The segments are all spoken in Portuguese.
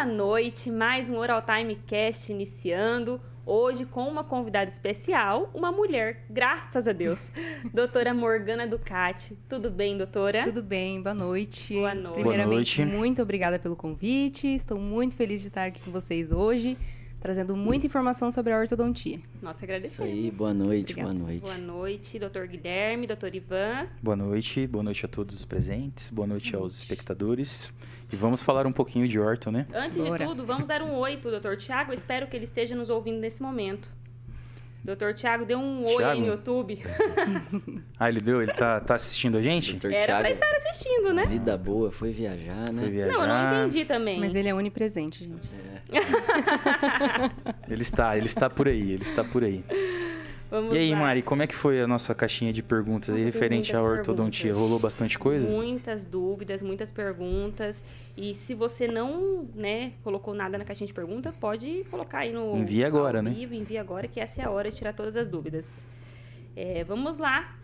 Boa noite, mais um Oral Time Cast iniciando. Hoje com uma convidada especial, uma mulher, graças a Deus, doutora Morgana Ducati. Tudo bem, doutora? Tudo bem, boa noite. Boa noite. Primeiramente, Boa noite. muito obrigada pelo convite. Estou muito feliz de estar aqui com vocês hoje, trazendo muita informação sobre a ortodontia. Nós Isso agradecemos. aí, boa noite, Obrigada. boa noite. Boa noite, doutor Guilherme, doutor Ivan. Boa noite a todos os presentes, boa noite aos espectadores. E vamos falar um pouquinho de orto, né? Antes Bora. de tudo, vamos dar um oi pro doutor Tiago. Eu espero que ele esteja nos ouvindo nesse momento. Doutor Tiago, dê um oi aí no Thiago? YouTube. Ah, ele deu? Ele tá assistindo a gente? Dr. Era pra Thiago, estar assistindo, né? vida boa, foi viajar, né? Foi viajar. Não, eu não entendi também. Mas ele é onipresente, gente. Ele está por aí. Vamos E aí, lá. Mari, como é que foi a nossa caixinha de perguntas aí Nossa, tem referente à muitas ortodontia? perguntas. Rolou bastante coisa? Muitas dúvidas, muitas perguntas. E se você não, colocou nada na caixinha de pergunta, pode colocar aí no Envia agora, ao né? vivo, envia agora, que essa é a hora de tirar todas as dúvidas. Vamos lá.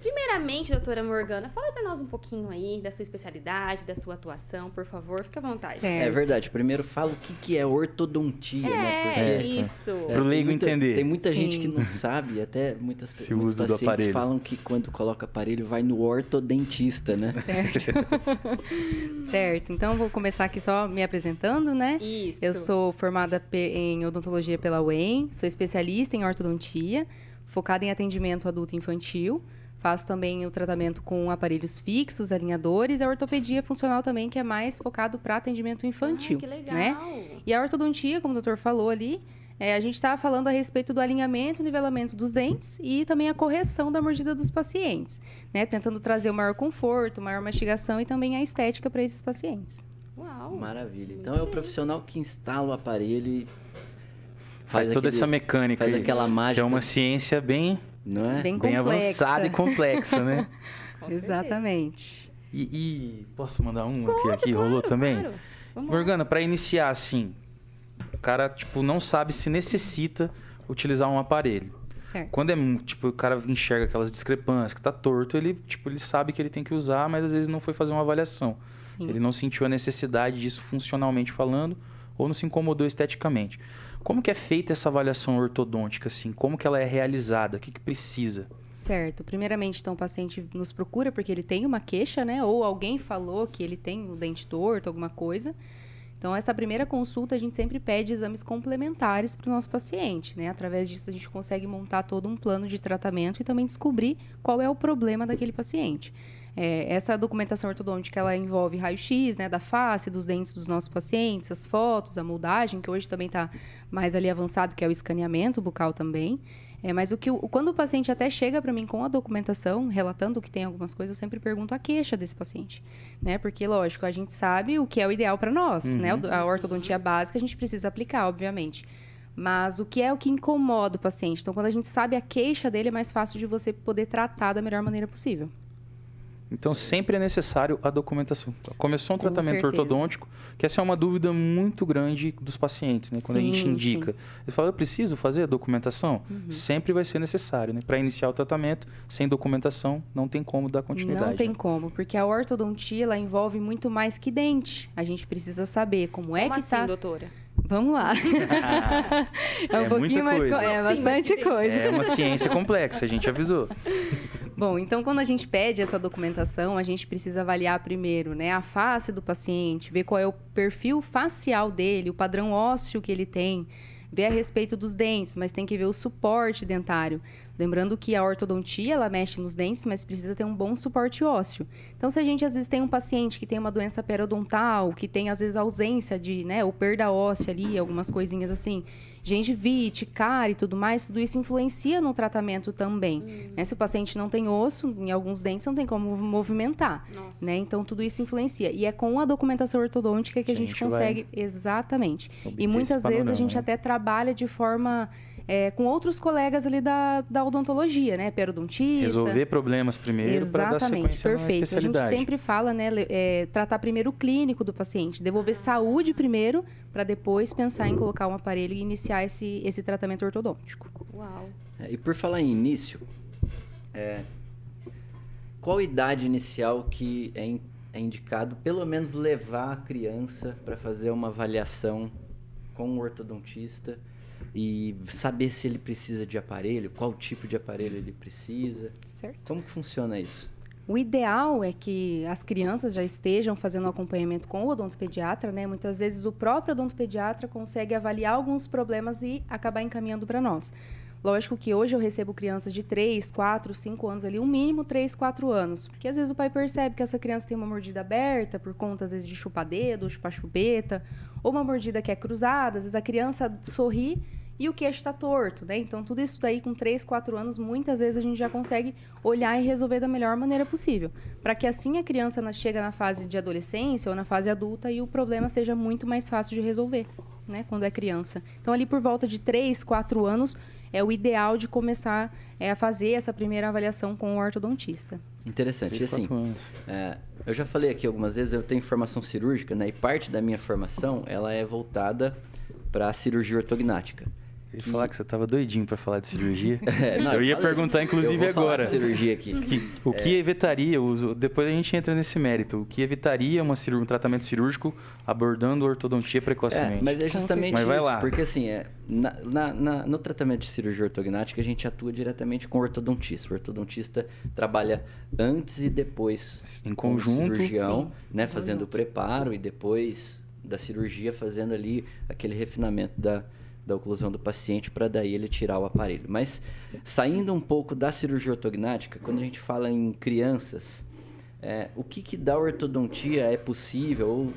Primeiramente, doutora Morgana, fala pra nós um pouquinho aí da sua especialidade, da sua atuação, por favor, fica à vontade. Certo. É verdade, primeiro fala o que é ortodontia, né? Porque Isso. Pro leigo tem muita- entender. Tem muita Sim. gente que não sabe, até muitos Se usa do pacientes aparelho. falam que quando coloca aparelho vai no ortodentista, né? Certo. Certo. Então, vou começar aqui só me apresentando, né? Isso. Eu sou formada em odontologia pela UEM, sou especialista em ortodontia, focada em atendimento adulto e infantil. Faço também o tratamento com aparelhos fixos, alinhadores, e a ortopedia funcional também, que é mais focado para atendimento infantil. Que legal. né? E a ortodontia, como o doutor falou ali, a gente está falando a respeito do alinhamento e nivelamento dos dentes e também a correção da mordida dos pacientes, né? Tentando trazer o maior conforto, maior mastigação e também a estética para esses pacientes. Uau. Maravilha. Então é o profissional que instala o aparelho e Faz toda essa mecânica faz aí. aquela Que mágica, é uma ciência bem não é? Bem complexa. Avançada e complexa, né? Com certeza. Exatamente. E posso mandar um aqui? Rolou também? Claro. Vamos lá. Morgana, para iniciar assim, o cara, não sabe se necessita utilizar um aparelho. Certo. Quando o cara enxerga aquelas discrepâncias, que tá torto, ele sabe que ele tem que usar, mas às vezes não foi fazer uma avaliação. Sim. Ele não sentiu a necessidade disso funcionalmente falando ou não se incomodou esteticamente. Como que é feita essa avaliação ortodôntica, assim? Como que ela é realizada? O que precisa? Certo. Primeiramente, então, o paciente nos procura porque ele tem uma queixa, né? Ou alguém falou que ele tem o dente torto, alguma coisa. Então, essa primeira consulta, a gente sempre pede exames complementares para o nosso paciente, né? Através disso, a gente consegue montar todo um plano de tratamento e também descobrir qual é o problema daquele paciente. Essa documentação ortodôntica, ela envolve raio-x, né, da face, dos dentes dos nossos pacientes, as fotos, a moldagem, que hoje também está mais ali avançado, que é o escaneamento bucal também. Mas quando o paciente até chega para mim com a documentação, relatando que tem algumas coisas, eu sempre pergunto a queixa desse paciente, né? Porque, lógico, a gente sabe o que é o ideal para nós, né? A ortodontia básica a gente precisa aplicar, obviamente. Mas o que incomoda o paciente? Então, quando a gente sabe a queixa dele, é mais fácil de você poder tratar da melhor maneira possível. Então, sempre é necessário a documentação. Começou um Com tratamento certeza. ortodôntico, que essa é uma dúvida muito grande dos pacientes, né? Quando a gente Sim, indica. Ele fala, eu preciso fazer a documentação? Sempre vai ser necessário, né? Para iniciar o tratamento, sem documentação, não tem como dar continuidade. Não tem né? como, porque a ortodontia, ela envolve muito mais que dente. A gente precisa saber como é Como que assim, tá... doutora? Vamos lá. É um É pouquinho muita mais... coisa. É Sim, mas bastante que coisa. É uma ciência complexa, a gente avisou. Bom, então quando a gente pede essa documentação, a gente precisa avaliar primeiro, né, a face do paciente, ver qual é o perfil facial dele, o padrão ósseo que ele tem, ver a respeito dos dentes, mas tem que ver o suporte dentário. Lembrando que a ortodontia, ela mexe nos dentes, mas precisa ter um bom suporte ósseo. Então, se a gente, às vezes, tem um paciente que tem uma doença periodontal, que tem, às vezes, ausência de, né, ou perda óssea ali, algumas coisinhas assim, gengivite, cárie e tudo mais, tudo isso influencia no tratamento também. Né? Se o paciente não tem osso, em alguns dentes não tem como movimentar. Nossa. Né? Então, tudo isso influencia. E é com a documentação ortodôntica que a gente consegue... Exatamente. obter E muitas esse vezes a panorama, gente né? até trabalha de forma... com outros colegas ali da odontologia, né? Periodontista. Resolver problemas primeiro para dar Exatamente, sequência na perfeito. A gente especialidade. sempre fala, né? Tratar primeiro o clínico do paciente, devolver saúde primeiro, para depois pensar em colocar um aparelho e iniciar esse tratamento ortodôntico. Uau. E por falar em início, qual idade inicial que é indicado pelo menos levar a criança para fazer uma avaliação com o ortodontista e saber se ele precisa de aparelho, qual tipo de aparelho ele precisa? Certo. Como que funciona isso? O ideal é que as crianças já estejam fazendo um acompanhamento com o odontopediatra, né? Muitas vezes o próprio odontopediatra consegue avaliar alguns problemas e acabar encaminhando para nós. Lógico que hoje eu recebo crianças de 3, 4, 5 anos ali, o mínimo 3, 4 anos. Porque às vezes o pai percebe que essa criança tem uma mordida aberta, por conta às vezes de chupar-dedo, chupar-chupeta, ou uma mordida que é cruzada, às vezes a criança sorri e o queixo está torto, né? Então tudo isso daí com 3, 4 anos, muitas vezes a gente já consegue olhar e resolver da melhor maneira possível. Para que assim a criança chega na fase de adolescência ou na fase adulta e o problema seja muito mais fácil de resolver, né? Quando é criança. Então ali por volta de 3, 4 anos é o ideal de começar a fazer essa primeira avaliação com o ortodontista. Interessante. 3, E assim, 4 anos. eu já falei aqui algumas vezes, eu tenho formação cirúrgica, né? E parte da minha formação, ela é voltada para a cirurgia ortognática. Eu ia falar que você tava doidinho para falar de cirurgia. Não, eu ia falei. perguntar, inclusive, Eu vou falar agora. de cirurgia aqui. O que evitaria, depois a gente entra nesse mérito, o que evitaria um tratamento cirúrgico abordando a ortodontia precocemente? Mas é justamente Mas vai isso, lá. porque assim, no tratamento de cirurgia ortognática, a gente atua diretamente com o ortodontista. O ortodontista trabalha antes e depois Em com o conjunto. cirurgião, Sim, né, em fazendo o conjunto. preparo e depois da cirurgia fazendo ali aquele refinamento da oclusão do paciente para daí ele tirar o aparelho. Mas saindo um pouco da cirurgia ortognática, quando a gente fala em crianças, o que da ortodontia é possível ou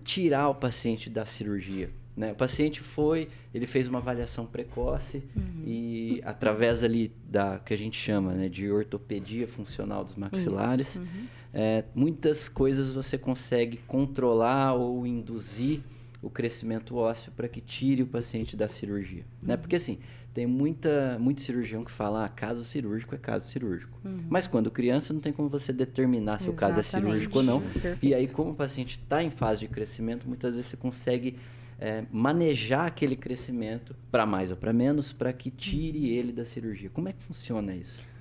tirar o paciente da cirurgia? Né? O paciente ele fez uma avaliação precoce e através ali da que a gente chama, né, de ortopedia funcional dos maxilares, muitas coisas você consegue controlar ou induzir o crescimento ósseo para que tire o paciente da cirurgia. Né? Porque assim, tem muito cirurgião que fala, caso cirúrgico é caso cirúrgico. Mas quando criança não tem como você determinar se o caso é cirúrgico ou não. Perfeito. E aí, como o paciente está em fase de crescimento, muitas vezes você consegue manejar aquele crescimento para mais ou para menos, para que tire ele da cirurgia. Como é que funciona isso?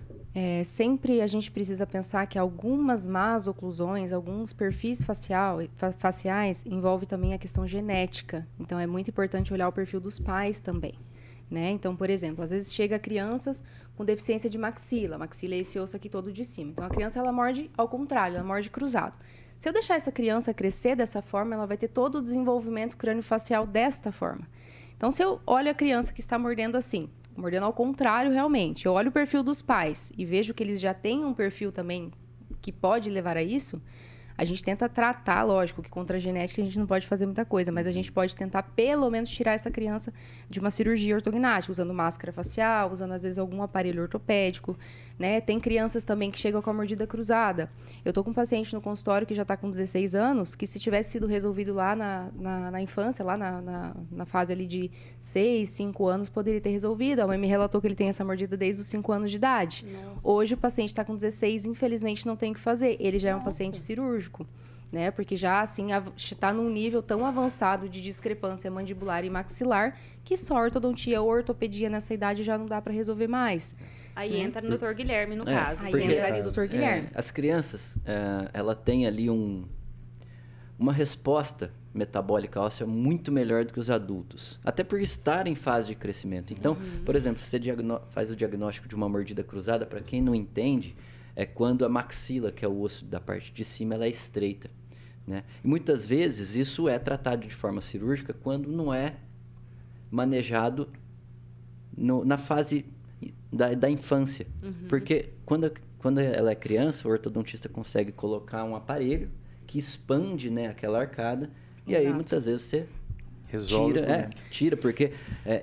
Sempre a gente precisa pensar que algumas más oclusões, alguns perfis faciais envolve também a questão genética. Então, é muito importante olhar o perfil dos pais também, né? Então, por exemplo, às vezes chega crianças com deficiência de maxila. Maxila é esse osso aqui todo de cima. Então, a criança, ela morde ao contrário, ela morde cruzado. Se eu deixar essa criança crescer dessa forma, ela vai ter todo o desenvolvimento crâniofacial desta forma. Então, se eu olho a criança que está mordendo assim, mordendo ao contrário realmente, eu olho o perfil dos pais e vejo que eles já têm um perfil também que pode levar a isso, a gente tenta tratar, lógico que contra a genética a gente não pode fazer muita coisa, mas a gente pode tentar pelo menos tirar essa criança de uma cirurgia ortognática, usando máscara facial, usando às vezes algum aparelho ortopédico, né? Tem crianças também que chegam com a mordida cruzada. Eu tô com um paciente no consultório que já está com 16 anos, que se tivesse sido resolvido lá na infância, lá na fase ali de 6, 5 anos, poderia ter resolvido. A mãe me relatou que ele tem essa mordida desde os 5 anos de idade. Nossa. Hoje o paciente está com 16, infelizmente não tem o que fazer. Ele já é um Nossa. paciente cirúrgico, né? Porque já assim está num nível tão avançado de discrepância mandibular e maxilar que só ortodontia ou ortopedia nessa idade já não dá para resolver mais. Aí entra no Dr. Guilherme, no caso. Aí porque, entra ali o Dr. Guilherme. As crianças, ela tem ali uma resposta metabólica óssea muito melhor do que os adultos. Até por estar em fase de crescimento. Então, por exemplo, se você faz o diagnóstico de uma mordida cruzada, para quem não entende, é quando a maxila, que é o osso da parte de cima, ela é estreita. Né? E muitas vezes isso é tratado de forma cirúrgica quando não é manejado na fase da infância. Porque quando ela é criança, o ortodontista consegue colocar um aparelho que expande, né, aquela arcada. E aí, Exato. muitas vezes, você Resolve. tira, porque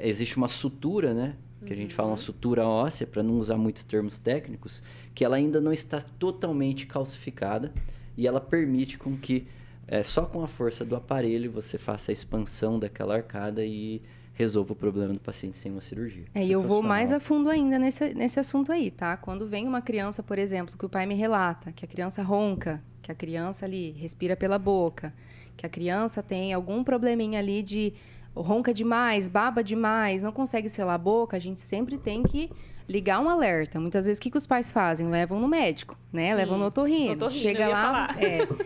existe uma sutura, né? Que a gente fala uma sutura óssea, para não usar muitos termos técnicos, que ela ainda não está totalmente calcificada e ela permite com que, só com a força do aparelho, você faça a expansão daquela arcada e resolva o problema do paciente sem uma cirurgia. E eu vou Sensacional. mais a fundo ainda nesse assunto aí, tá? Quando vem uma criança, por exemplo, que o pai me relata, que a criança ronca, que a criança ali respira pela boca, que a criança tem algum probleminha ali de ronca demais, baba demais, não consegue selar a boca, a gente sempre tem que ligar um alerta. Muitas vezes, o que os pais fazem? Levam no médico, né? Sim, Levam no otorrino. otorrino, Chega eu ia lá... falar.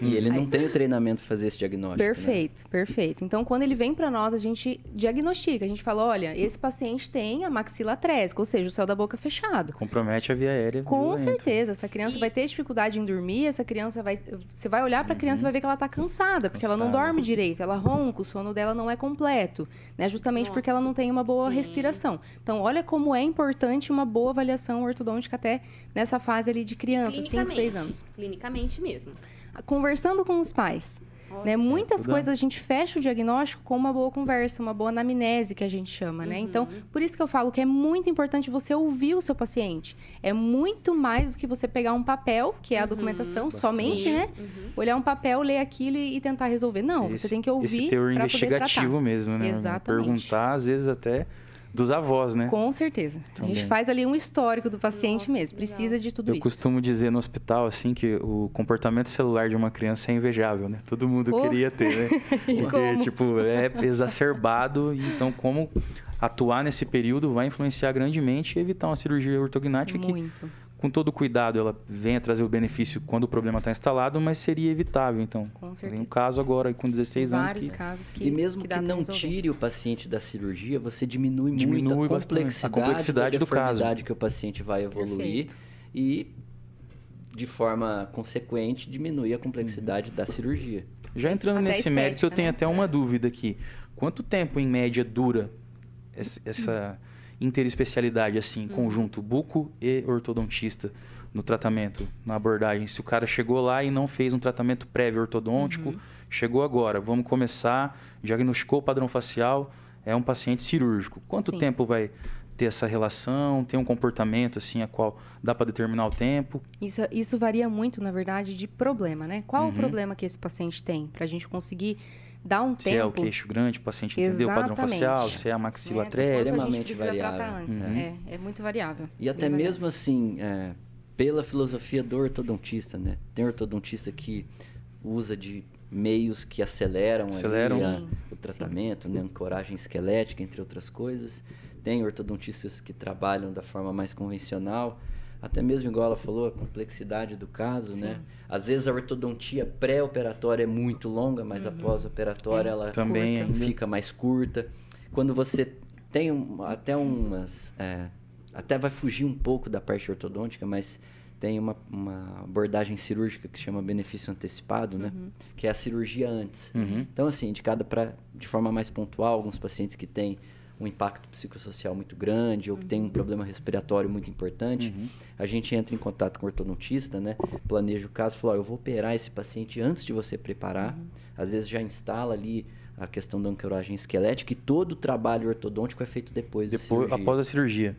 E ele não tem o treinamento para fazer esse diagnóstico. Perfeito, perfeito. Então, quando ele vem para nós, a gente diagnostica. A gente fala, olha, esse paciente tem a maxila trésica, ou seja, o céu da boca fechado. Compromete a via aérea. Com violento. certeza, essa criança vai ter dificuldade em dormir, essa criança vai... Você vai olhar para a criança e vai ver que ela tá cansada, porque ela não Cansada. dorme direito, ela ronca, o sono dela não é completo, né? Justamente Nossa, porque ela não tem uma boa sim. respiração. Então, olha como é importante uma boa avaliação ortodôntica até nessa fase ali de criança, 5, 6 anos. Clinicamente mesmo. Conversando com os pais, né? Muitas tudo. coisas a gente fecha o diagnóstico com uma boa conversa, uma boa anamnese que a gente chama, né? Então, por isso que eu falo que é muito importante você ouvir o seu paciente. É muito mais do que você pegar um papel, que é a documentação, somente, Sim. né? Olhar um papel, ler aquilo e tentar resolver. Não, você tem que ouvir Esse teor para poder tratar. investigativo mesmo, né? Exatamente. Perguntar, às vezes, até dos avós, né? Com certeza. A gente Também. faz ali um histórico do paciente Nossa, mesmo. legal. Precisa de tudo Eu isso. costumo dizer no hospital, assim, que o comportamento celular de uma criança é invejável, né? Todo mundo Pô. queria ter, né? Porque, como? tipo, é exacerbado. Então, como atuar nesse período vai influenciar grandemente e evitar uma cirurgia ortognática que, Muito. com todo cuidado, ela venha trazer o benefício quando o problema está instalado, mas seria evitável. Então, Com tem certeza. um caso agora com 16 anos Vários que casos que E mesmo que, dá pra não resolver. tire o paciente da cirurgia, você diminui muito bastante a complexidade do caso. deformidade que o paciente vai evoluir Perfeito. e, de forma consequente, diminui a complexidade da cirurgia. Já entrando Até nesse mérito, eu estética, tenho né? até uma dúvida aqui. Quanto tempo, em média, dura essa interespecialidade, assim, conjunto buco e ortodontista no tratamento, na abordagem? Se o cara chegou lá e não fez um tratamento prévio ortodôntico, chegou agora, vamos começar, diagnosticou o padrão facial, é um paciente cirúrgico. Quanto Sim. tempo vai ter essa relação? Tem um comportamento, assim, a qual dá para determinar o tempo? Isso varia muito, na verdade, de problema, né? Qual o problema que esse paciente tem? Pra gente conseguir dar um Se tempo... é o queixo grande, o paciente entender o padrão Exatamente. facial, se é a maxila né? trésica. Pessoas que a gente extremamente precisa variável. tratar antes. É muito variável. E até Bem mesmo assim, pela filosofia do ortodontista, né? Tem ortodontista que usa de meios que aceleram, ali Sim, o tratamento, né? Ancoragem esquelética, entre outras coisas. Tem ortodontistas que trabalham da forma mais convencional. Até mesmo, igual ela falou, a complexidade do caso, né? Às vezes a ortodontia pré-operatória é muito longa, mas após operatória ela Também curta. ainda. fica mais curta. Quando você tem até umas... até vai fugir um pouco da parte ortodôntica, mas tem uma abordagem cirúrgica que se chama benefício antecipado, né? Que é a cirurgia antes. Então, assim, indicada de forma mais pontual, alguns pacientes que têm um impacto psicossocial muito grande ou que tem um problema respiratório muito importante, a gente entra em contato com o ortodontista, né? Planeja o caso, fala, eu vou operar esse paciente antes de você preparar. Às vezes já instala ali a questão da ancoragem esquelética e todo o trabalho ortodôntico é feito depois da cirurgia. Após a cirurgia.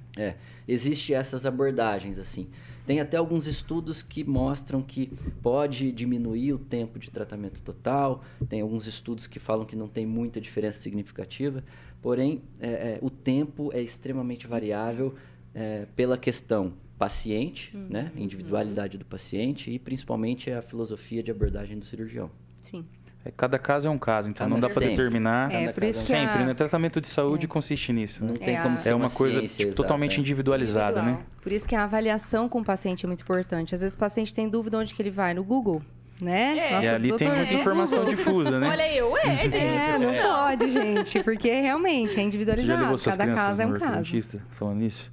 Existem essas abordagens, assim. Tem até alguns estudos que mostram que pode diminuir o tempo de tratamento total. Tem alguns estudos que falam que não tem muita diferença significativa. Porém, o tempo é extremamente variável pela questão paciente, né? Individualidade do paciente e principalmente a filosofia de abordagem do cirurgião. Sim. Cada caso é um caso, então não dá para Sempre. determinar. Por isso que Sempre, né? Tratamento de saúde consiste nisso. Não Né? tem como ser É uma coisa ciência exata, totalmente individualizada, né? Individual. Por isso que a avaliação com o paciente é muito importante. Às vezes o paciente tem dúvida onde que ele vai, no Google, né? E ali tem muita informação difusa, né? Olha eu, gente. Não pode, gente, porque realmente é Você já individualizado. levou suas Cada crianças caso é no um caso. ortodontista falando isso?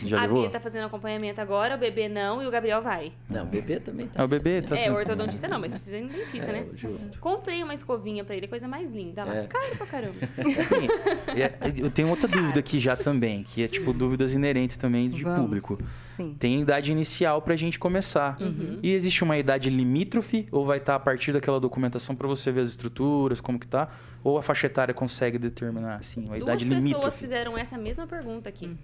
Já A levou? Bia tá fazendo acompanhamento agora, o bebê não e o Gabriel vai. Não, o bebê também tá O bebê tá O tranquilo. ortodontista não, mas precisa ir no dentista, né? justo. Comprei uma escovinha pra ele, coisa mais linda. Lá, caro pra caramba. Eu tenho outra dúvida aqui já também, que é tipo dúvidas inerentes também de Vamos. público. Sim. Tem idade inicial pra gente começar. E existe uma idade limítrofe ou vai estar a partir daquela documentação pra você ver as estruturas, como que tá? Ou a faixa etária consegue determinar, assim, uma idade Duas pessoas limítrofe? fizeram essa mesma pergunta aqui.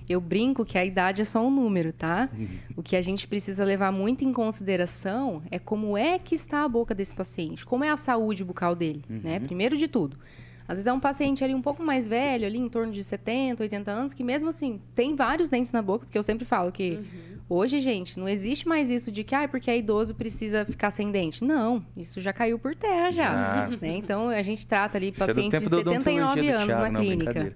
Eu brinco que a idade é só um número, tá? O que a gente precisa levar muito em consideração é como é que está a boca desse paciente, como é a saúde bucal dele, né? Primeiro de tudo. Às vezes é um paciente ali um pouco mais velho, ali em torno de 70, 80 anos, que mesmo assim tem vários dentes na boca, porque eu sempre falo que hoje, gente, não existe mais isso de que, porque é idoso precisa ficar sem dente. Não, isso já caiu por terra já. Né? Então, a gente trata ali pacientes de 79 anos na clínica.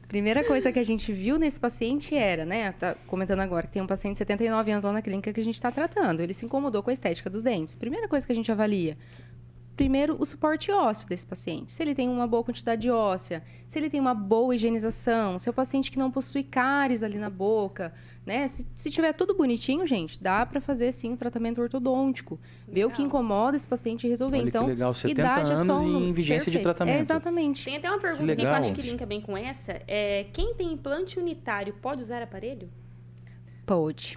Primeira coisa que a gente viu nesse paciente era, né, tá comentando agora, que tem um paciente de 79 anos lá na clínica que a gente está tratando. Ele se incomodou com a estética dos dentes. Primeira coisa que a gente avalia, primeiro, o suporte ósseo desse paciente. Se ele tem uma boa quantidade óssea, se ele tem uma boa higienização, se é o paciente que não possui cáries ali na boca, né? Se tiver tudo bonitinho, gente, dá para fazer, sim, o tratamento ortodôntico. Ver o que incomoda esse paciente e resolver. Olha, então, que legal, 70 idade anos é só em vigência de tratamento. Exatamente. Tem até uma pergunta aqui que eu acho que linka bem com essa. Quem tem implante unitário pode usar aparelho? Pode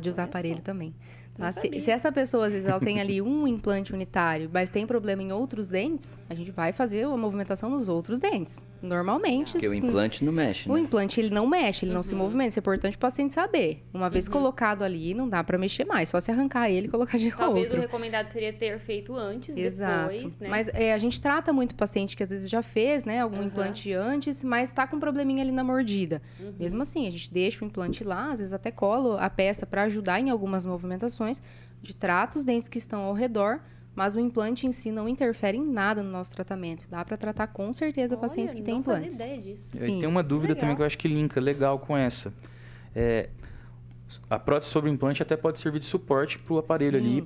usar aparelho também. Tá? Se essa pessoa, às vezes, ela tem ali um implante unitário, mas tem problema em outros dentes, a gente vai fazer a movimentação nos outros dentes. Normalmente... Porque o implante não mexe, né? O implante, ele não mexe, ele não se movimenta. Isso é importante o paciente saber. Uma vez colocado ali, não dá para mexer mais. Só se arrancar ele e colocar de Talvez outro. o recomendado seria ter feito antes, Exato. depois, né? Mas a gente trata muito paciente que às vezes já fez, né, algum implante antes, mas tá com um probleminha ali na mordida. Mesmo assim, a gente deixa o implante lá, às vezes até colo a peça para ajudar em algumas movimentações, de trata os dentes que estão ao redor, mas o implante em si não interfere em nada no nosso tratamento. Dá para tratar com certeza pacientes que têm implantes. Não fazia ideia disso. Sim. Tem uma dúvida também que eu acho que linka legal com essa. A prótese sobre o implante até pode servir de suporte para o aparelho ali.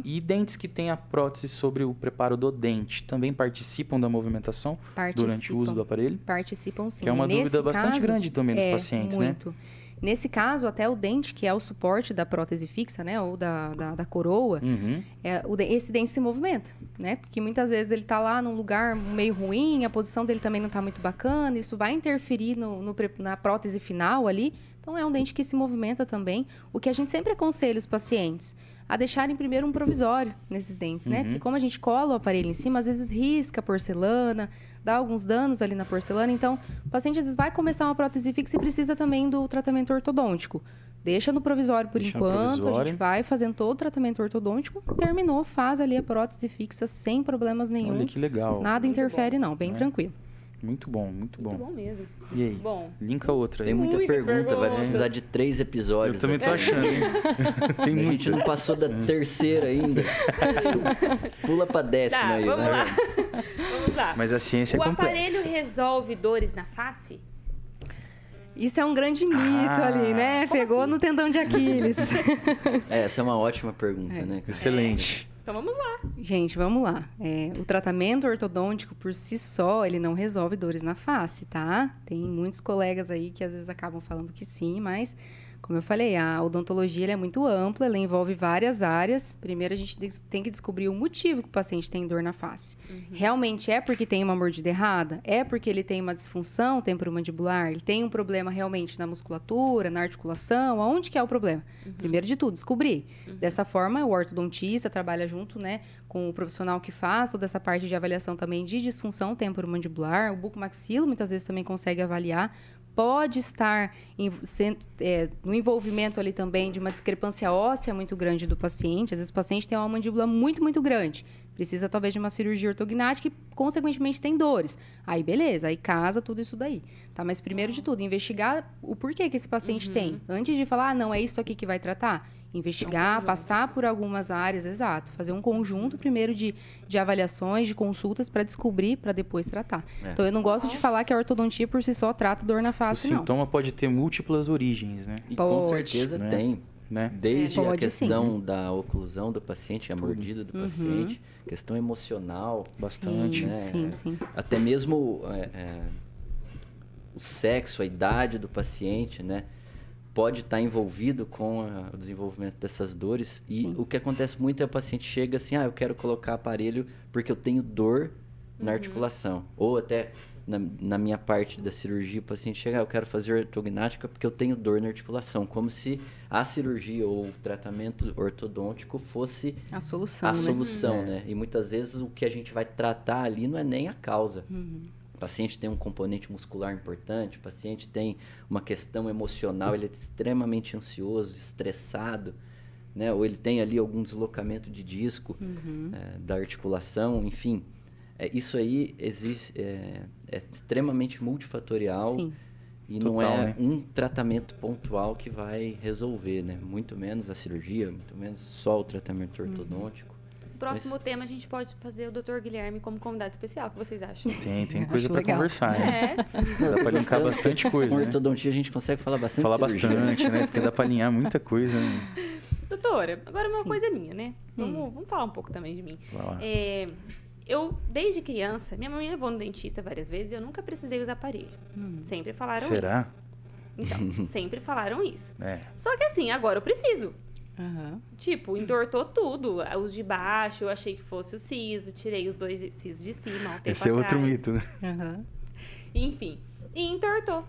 E dentes que têm a prótese sobre o preparo do dente também participam da movimentação durante o uso do aparelho? Participam, sim. Que é uma dúvida bastante grande também dos pacientes, muito. Né? Nesse caso, até o dente, que é o suporte da prótese fixa, né? Ou da coroa, esse dente se movimenta, né? Porque muitas vezes ele tá lá num lugar meio ruim, a posição dele também não tá muito bacana, isso vai interferir na prótese final ali. Então, é um dente que se movimenta também. O que a gente sempre aconselha os pacientes a deixarem primeiro um provisório nesses dentes, né? Porque como a gente cola o aparelho em cima, às vezes risca a porcelana, dá alguns danos ali na porcelana. Então, o paciente às vezes vai começar uma prótese fixa e precisa também do tratamento ortodôntico. Deixa no provisório por enquanto, a gente vai fazendo todo o tratamento ortodôntico, terminou, faz ali a prótese fixa sem problemas nenhum. Olha que legal. Nada interfere não, bem tranquilo. Muito bom, muito bom. Muito bom mesmo. E aí? Bom, Linka outra aí. Tem muita pergunta, vai perguntas. precisar de 3 episódios. Eu também tô aqui. achando, hein? Tem A muito. gente não passou da terceira ainda. Pula pra 10ª tá, aí, vamos né? lá. Vamos lá. Mas a ciência é O complexa. aparelho resolve dores na face? Isso é um grande mito ali, né? Pegou no tendão de Aquiles. Essa é uma ótima pergunta, né? Excelente. Então vamos lá. Gente, vamos lá. O tratamento ortodôntico por si só, ele não resolve dores na face, tá? Tem muitos colegas aí que às vezes acabam falando que sim, mas, como eu falei, a odontologia ela é muito ampla, ela envolve várias áreas. Primeiro, a gente tem que descobrir o motivo que o paciente tem dor na face. Realmente é porque tem uma mordida errada? É porque ele tem uma disfunção temporomandibular? Ele tem um problema realmente na musculatura, na articulação? Aonde que é o problema? Primeiro de tudo, descobrir. Dessa forma, o ortodontista trabalha junto, né, com o profissional que faz toda essa parte de avaliação também de disfunção temporomandibular. O bucomaxilo muitas vezes também consegue avaliar. Pode estar no envolvimento ali também de uma discrepância óssea muito grande do paciente. Às vezes o paciente tem uma mandíbula muito, muito grande. Precisa talvez de uma cirurgia ortognática e, consequentemente, tem dores. Aí, beleza, aí casa tudo isso daí. Tá? Mas, primeiro de tudo, investigar o porquê que esse paciente tem. Antes de falar, não, é isso aqui que vai tratar. Investigar, passar por algumas áreas, exato. Fazer um conjunto, primeiro, de avaliações, de consultas, para descobrir, para depois tratar. Então, eu não gosto de falar que a ortodontia, por si só, trata dor na face, O sintoma pode ter múltiplas origens, né? E com Pode, certeza né? tem. Né? Desde a Pode, questão da oclusão do paciente, a mordida do paciente, questão emocional. Bastante. Sim, né? sim. Até mesmo o sexo, a idade do paciente, né? Pode estar envolvido com o desenvolvimento dessas dores. E Sim. o que acontece muito é o paciente chega assim, eu quero colocar aparelho porque eu tenho dor na articulação. Ou até, na minha parte da cirurgia, o paciente chega, eu quero fazer ortognática porque eu tenho dor na articulação. Como se a cirurgia ou o tratamento ortodôntico fosse A solução, a né? solução, né? E muitas vezes o que a gente vai tratar ali não é nem a causa. O paciente tem um componente muscular importante, o paciente tem uma questão emocional, ele é extremamente ansioso, estressado, né? Ou ele tem ali algum deslocamento de disco da articulação, enfim. Isso aí é extremamente multifatorial. Sim. E Total, não é né? um tratamento pontual que vai resolver, né? Muito menos a cirurgia, muito menos só o tratamento ortodôntico. O próximo tema a gente pode fazer o Dr. Guilherme como convidado especial. O que vocês acham? Tem coisa Acho pra legal. conversar, né? É. Dá pra linkar bastante coisa, Com né? ortodontia a gente consegue falar bastante Falar cirurgia. bastante, né? Porque dá pra alinhar muita coisa, né? Doutora, agora uma Sim. coisa minha, né? Vamos falar um pouco também de mim. Vai lá. Eu, desde criança, minha mãe me levou no dentista várias vezes e eu nunca precisei usar aparelho. Sempre falaram Será? isso. Então, sempre falaram isso. É. Só que assim, agora eu preciso. Aham. Tipo, entortou tudo. Os de baixo, eu achei que fosse o siso. Tirei os 2 sisos de cima. Um tempo Esse é outro atrás. mito, né? Aham. Enfim. E entortou.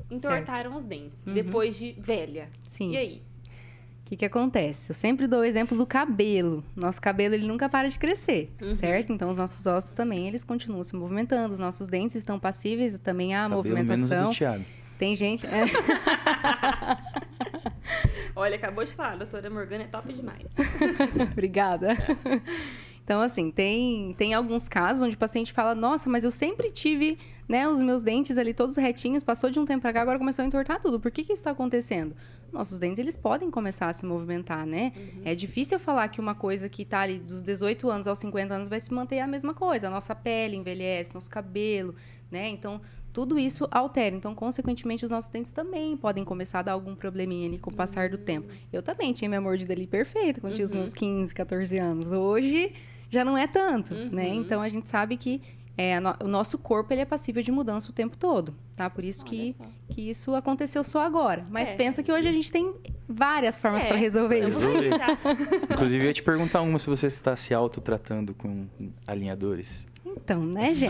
Entortaram os dentes. Depois de velha. Sim. E aí? O que acontece? Eu sempre dou o exemplo do cabelo. Nosso cabelo, ele nunca para de crescer, certo? Então, os nossos ossos também, eles continuam se movimentando. Os nossos dentes estão passíveis também à Cabelo menos movimentação. do Thiago. Tem gente... Olha, acabou de falar. A doutora Morgana é top demais. Obrigada. Então, assim, tem alguns casos onde o paciente fala, nossa, mas eu sempre tive, né, os meus dentes ali todos retinhos, passou de um tempo pra cá, agora começou a entortar tudo. Por que isso está acontecendo? Nossos dentes, eles podem começar a se movimentar, né? É difícil eu falar que uma coisa que tá ali dos 18 anos aos 50 anos vai se manter a mesma coisa. A nossa pele envelhece, nosso cabelo, né? Então, tudo isso altera. Então, consequentemente, os nossos dentes também podem começar a dar algum probleminha ali com o passar do tempo. Eu também tinha minha mordida ali perfeita quando tinha os meus 15, 14 anos. Hoje, já não é tanto, né? Então, a gente sabe que o nosso corpo, ele é passível de mudança o tempo todo, tá? Por isso que isso aconteceu só agora. Mas pensa que hoje a gente tem várias formas para resolver isso. Resolver. Inclusive, eu ia te perguntar se você está se autotratando com alinhadores. Então, né, gente?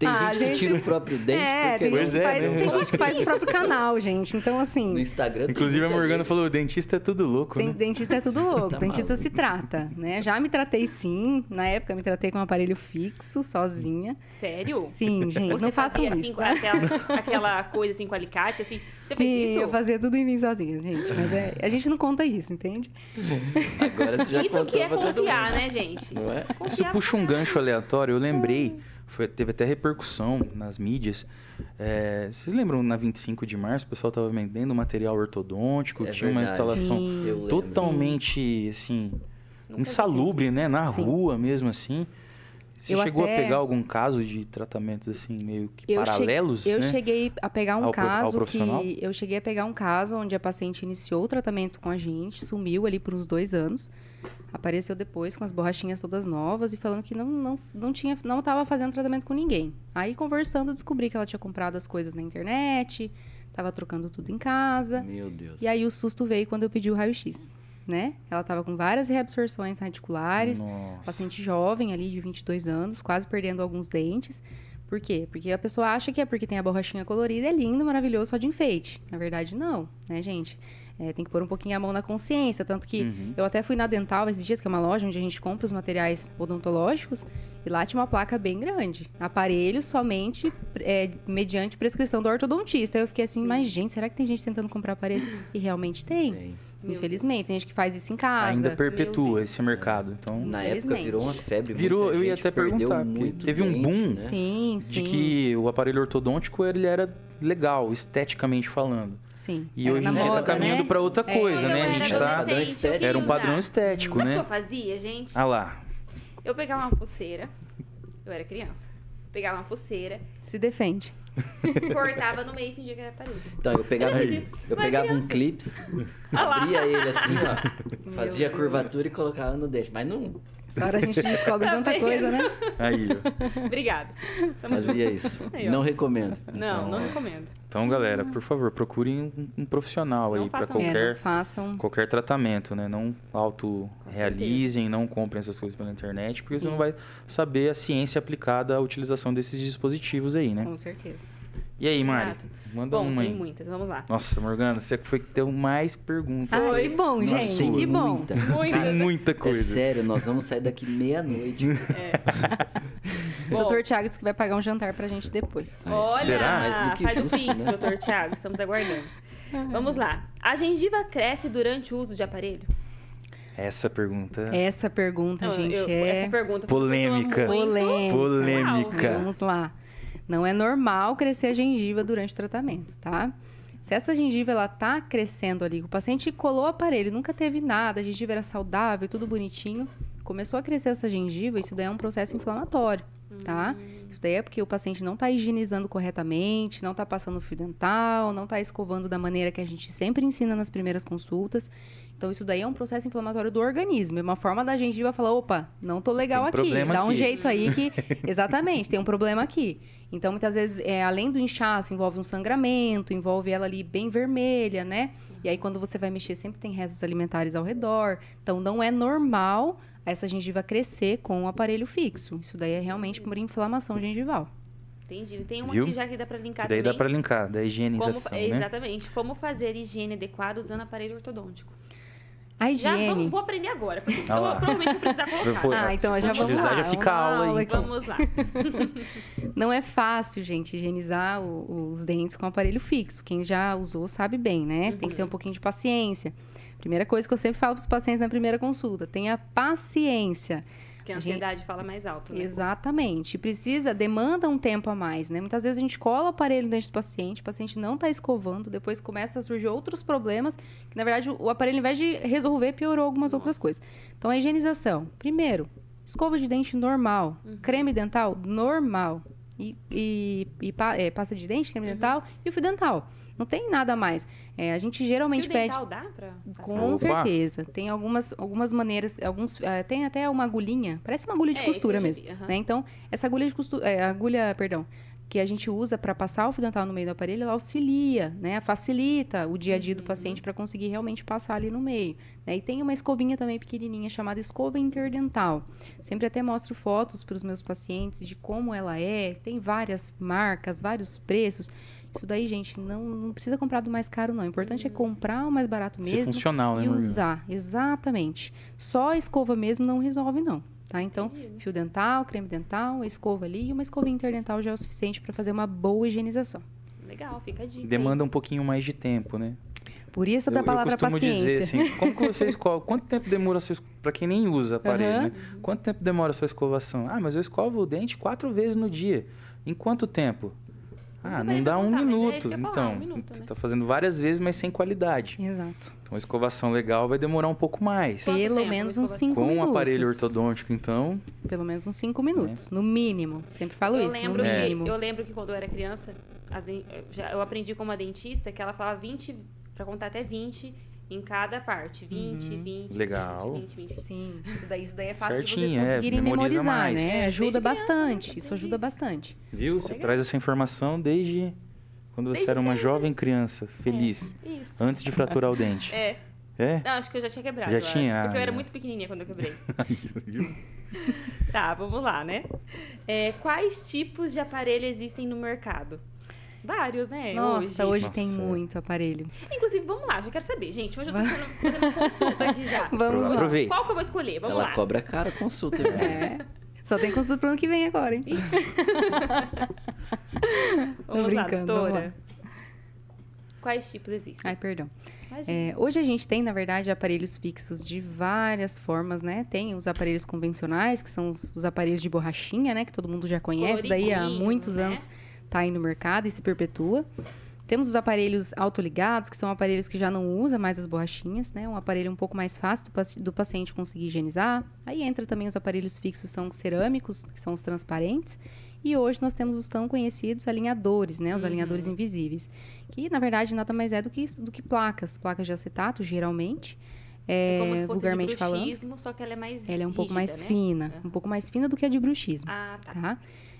Tem Ah, gente que gente- tira o próprio dente porque tem gente, que faz, né? tem gente que faz o próprio canal, gente. Então, no assim, Instagram... tem Inclusive, a muita Morgana gente- falou, o dentista é tudo louco, né? dentista é tudo louco. Tá Dentista maluco. se trata, né? Já me tratei sim. Na época, me tratei com um aparelho fixo, sozinha. Sério? Sim, gente. Você Não façam fazia, isso, assim, tá? aquela coisa assim com alicate, assim. Você Sim, fez isso? eu fazia tudo em mim sozinha, gente. Mas a gente não conta isso, entende? Agora você já Isso contou que é pra todo confiar, mundo. né, gente? Não é? Isso Confiar puxa um gancho aleatório. Eu lembrei, teve até repercussão nas mídias. Vocês lembram, na 25 de março, o pessoal estava vendendo material ortodôntico, É tinha uma verdade. instalação Sim. Eu lembro. totalmente, assim, Nunca insalubre, né? Na Sim. rua mesmo, assim. Você Eu chegou até- a pegar algum caso de tratamentos, assim, meio que Eu paralelos, Eu né? cheguei a pegar um ao caso profissional? que... Eu cheguei a pegar um caso onde a paciente iniciou o tratamento com a gente, sumiu ali por uns 2 anos, apareceu depois com as borrachinhas todas novas e falando que não estava fazendo tratamento com ninguém. Aí, conversando, eu descobri que ela tinha comprado as coisas na internet, estava trocando tudo em casa. Meu Deus. E aí, o susto veio quando eu pedi o raio-x, né? Ela estava com várias reabsorções radiculares, Nossa. paciente jovem ali de 22 anos, quase perdendo alguns dentes. Por quê? Porque a pessoa acha que é porque tem a borrachinha colorida, é lindo, maravilhoso, só de enfeite. Na verdade, não, né, gente? Tem que pôr um pouquinho a mão na consciência. Tanto que eu até fui na Dental esses dias, que é uma loja onde a gente compra os materiais odontológicos, e lá tinha uma placa bem grande. Aparelho somente mediante prescrição do ortodontista. Aí eu fiquei assim, mas gente, será que tem gente tentando comprar aparelho? E realmente tem. Tem. Meu Infelizmente, tem gente que faz isso em casa. Ainda Meu perpetua Deus. esse mercado. Então, Na época Infelizmente. virou uma febre. Virou, muita eu ia gente até perdeu perguntar, porque muito teve um dente, boom, né? Sim, de sim. que o aparelho ortodôntico ele era legal, esteticamente falando. Sim. E Era hoje na em dia moda, tá caminhando né? para outra coisa, Quando né? eu A era gente tá. adolescente, eu queria Era um padrão usar. estético, Sabe o que né? eu fazia, gente? Ah lá. Eu pegava uma pulseira, eu era criança, pegava uma pulseira, Se defende. cortava no meio e fingia que era aparelho. Então, eu pegava, Eu fiz isso. eu Mas pegava um criança. clips, lá. abria ele assim, ó, fazia a Deus. curvatura e colocava no dente. Mas não Essa hora a gente descobre Tá tanta vendo? coisa, né? Aí, ó. Obrigada. fazia isso. Aí, ó. Não recomendo. Não, não recomendo. Então, galera, por favor, procurem um profissional Não aí para façam isso. Não qualquer, façam. qualquer tratamento, né? Não auto-realizem, não comprem essas coisas pela internet, porque você Sim. não vai saber a ciência aplicada à utilização desses dispositivos aí, né? Com certeza. E aí, Mari? Exato. Manda Bom, uma tem aí. muitas, vamos lá. Nossa, Morgana, você foi que deu mais perguntas. Ah, Foi. que bom, Nossa, gente. tem Que bom. muita. Muitas. Tem muita É coisa. sério, nós vamos sair daqui meia-noite. O Bom, doutor Thiago disse que vai pagar um jantar pra gente depois. olha, Será? Mais do que faz o justo, Pix, né? doutor Thiago, estamos aguardando. Vamos lá. A gengiva cresce durante o uso de aparelho? Essa pergunta Essa pergunta, gente, Essa pergunta foi uma polêmica. pessoa muito Polêmica. Vamos lá. Não é normal crescer a gengiva durante o tratamento, tá? Se essa gengiva, ela tá crescendo ali, o paciente colou o aparelho, nunca teve nada, a gengiva era saudável, tudo bonitinho, começou a crescer essa gengiva, isso daí é um processo inflamatório, tá? Isso daí é porque o paciente não tá higienizando corretamente, não tá passando fio dental, não tá escovando da maneira que a gente sempre ensina nas primeiras consultas. Então, isso daí é um processo inflamatório do organismo. É uma forma da gengiva falar, opa, não tô legal Tem aqui. problema Dá um aqui. jeito aí que... Exatamente, tem um problema aqui. Então, muitas vezes, além do inchaço, envolve um sangramento, envolve ela ali bem vermelha, né? E aí, quando você vai mexer, sempre tem restos alimentares ao redor. Então, não é normal essa gengiva crescer com o aparelho fixo. Isso daí é realmente por inflamação gengival. Entendi. Tem uma Viu? aqui já que dá pra linkar Que daí também. dá pra linkar, da higienização, né? Exatamente. Como fazer higiene adequada usando aparelho ortodôntico. A Já higiene... vou aprender agora, porque Ah senão lá. eu provavelmente vou precisar colocar. Então já vamos utilizar, lá. já fica uma aula aí. aqui. Vamos lá. Não é fácil, gente, higienizar os dentes com aparelho fixo. Quem já usou sabe bem, né? Tem que ter um pouquinho de paciência. Primeira coisa que eu sempre falo para os pacientes na primeira consulta, tenha paciência. Porque a ansiedade fala mais alto, né? Exatamente. Demanda um tempo a mais, né? Muitas vezes a gente cola o aparelho dentro do paciente, o paciente não está escovando, depois começa a surgir outros problemas, que na verdade o aparelho, ao invés de resolver, piorou algumas outras coisas. Então, a higienização. Primeiro, escova de dente normal, creme dental normal, pasta de dente, creme dental e o fio dental. Não tem nada mais. A gente geralmente Fio pede... dental dá pra passar? Com Opa. certeza. Tem algumas maneiras, tem até uma agulhinha, parece uma agulha de costura isso eu já mesmo, vi, aham. né? Então, essa agulha de costura, que a gente usa para passar o fio dental no meio do aparelho, ela auxilia, né? Facilita o dia a dia do paciente para conseguir realmente passar ali no meio, né? E tem uma escovinha também pequenininha chamada escova interdental. Sempre até mostro fotos para os meus pacientes de como ela é. Tem várias marcas, vários preços. Isso daí, gente, não precisa comprar do mais caro, não. O importante é comprar o mais barato Ser mesmo funcional, né, e Morgan? usar. Exatamente. Só a escova mesmo não resolve, não. Tá? Então, fio dental, creme dental, a escova ali e uma escova interdental já é o suficiente para fazer uma boa higienização. Legal, fica a dica. Demanda um pouquinho mais de tempo, né? Por isso da palavra eu costumo paciência. dizer assim, como que você escova? Quanto tempo demora a sua para quem nem usa aparelho, né? Quanto tempo demora a sua escovação? Ah, mas eu escovo o dente 4 vezes no dia. Em quanto tempo? Ah, Muito bem, não dá vai um contar, mas é minuto. isso que eu ia falar, Então, um minuto, né? tá fazendo várias vezes, mas sem qualidade. Exato. Então, a escovação legal vai demorar um pouco mais. Quanto Pelo tempo menos uma uns escovação? 5 Com minutos. um aparelho ortodôntico, então, Pelo menos uns 5 minutos, no mínimo. Sempre falo Eu isso, lembro, no mínimo. que, eu lembro que quando eu era criança, eu aprendi com uma dentista que ela falava 20, pra contar até 20 em cada parte. 20. Legal. 20. Sim, isso daí é fácil de Certinho, vocês conseguirem memoriza memorizar, mais. né? É, Ajuda desde criança, bastante, eu isso ajuda aprendi bastante. viu? Você traz essa informação desde quando você Desde era uma sempre. jovem criança, feliz, Isso. antes de fraturar o dente. É. É? Não, acho que eu já tinha quebrado. Já eu acho, tinha? porque eu Ah, era é. muito pequenininha quando eu quebrei. Viu? Tá, vamos lá, né? Quais tipos de aparelho existem no mercado? Vários, né? Nossa, hoje Nossa, tem é. muito aparelho. Inclusive, vamos lá, já quero saber. Gente, hoje eu tô fazendo consulta aqui já. Vamos lá. Aproveita. Qual que eu vou escolher? Vamos Ela lá. cobra caro a consulta, viu? É. Só tem consulta pro ano que vem agora, hein? Vamos lá, brincando, vamos doutora. lá. Quais tipos existem? Ai, perdão. Imagina. Hoje a gente tem, na verdade, aparelhos fixos de várias formas, né? Tem os aparelhos convencionais, que são os aparelhos de borrachinha, né? Que todo mundo já conhece, daí há Coloridinho, muitos né? anos tá aí no mercado e se perpetua. Temos os aparelhos autoligados, que são aparelhos que já não usam mais as borrachinhas, né? Um aparelho um pouco mais fácil do paciente conseguir higienizar. Aí entra também os aparelhos fixos, são cerâmicos, que são os transparentes. E hoje nós temos os tão conhecidos alinhadores, né? Os alinhadores invisíveis. Que, na verdade, nada mais é do que placas. Placas de acetato, geralmente. Como se fosse Vulgarmente de falando. bruxismo, só que ela é mais Ela é um pouco rígida, mais né? fina. Um pouco mais fina do que a de bruxismo. Ah, tá. Tá?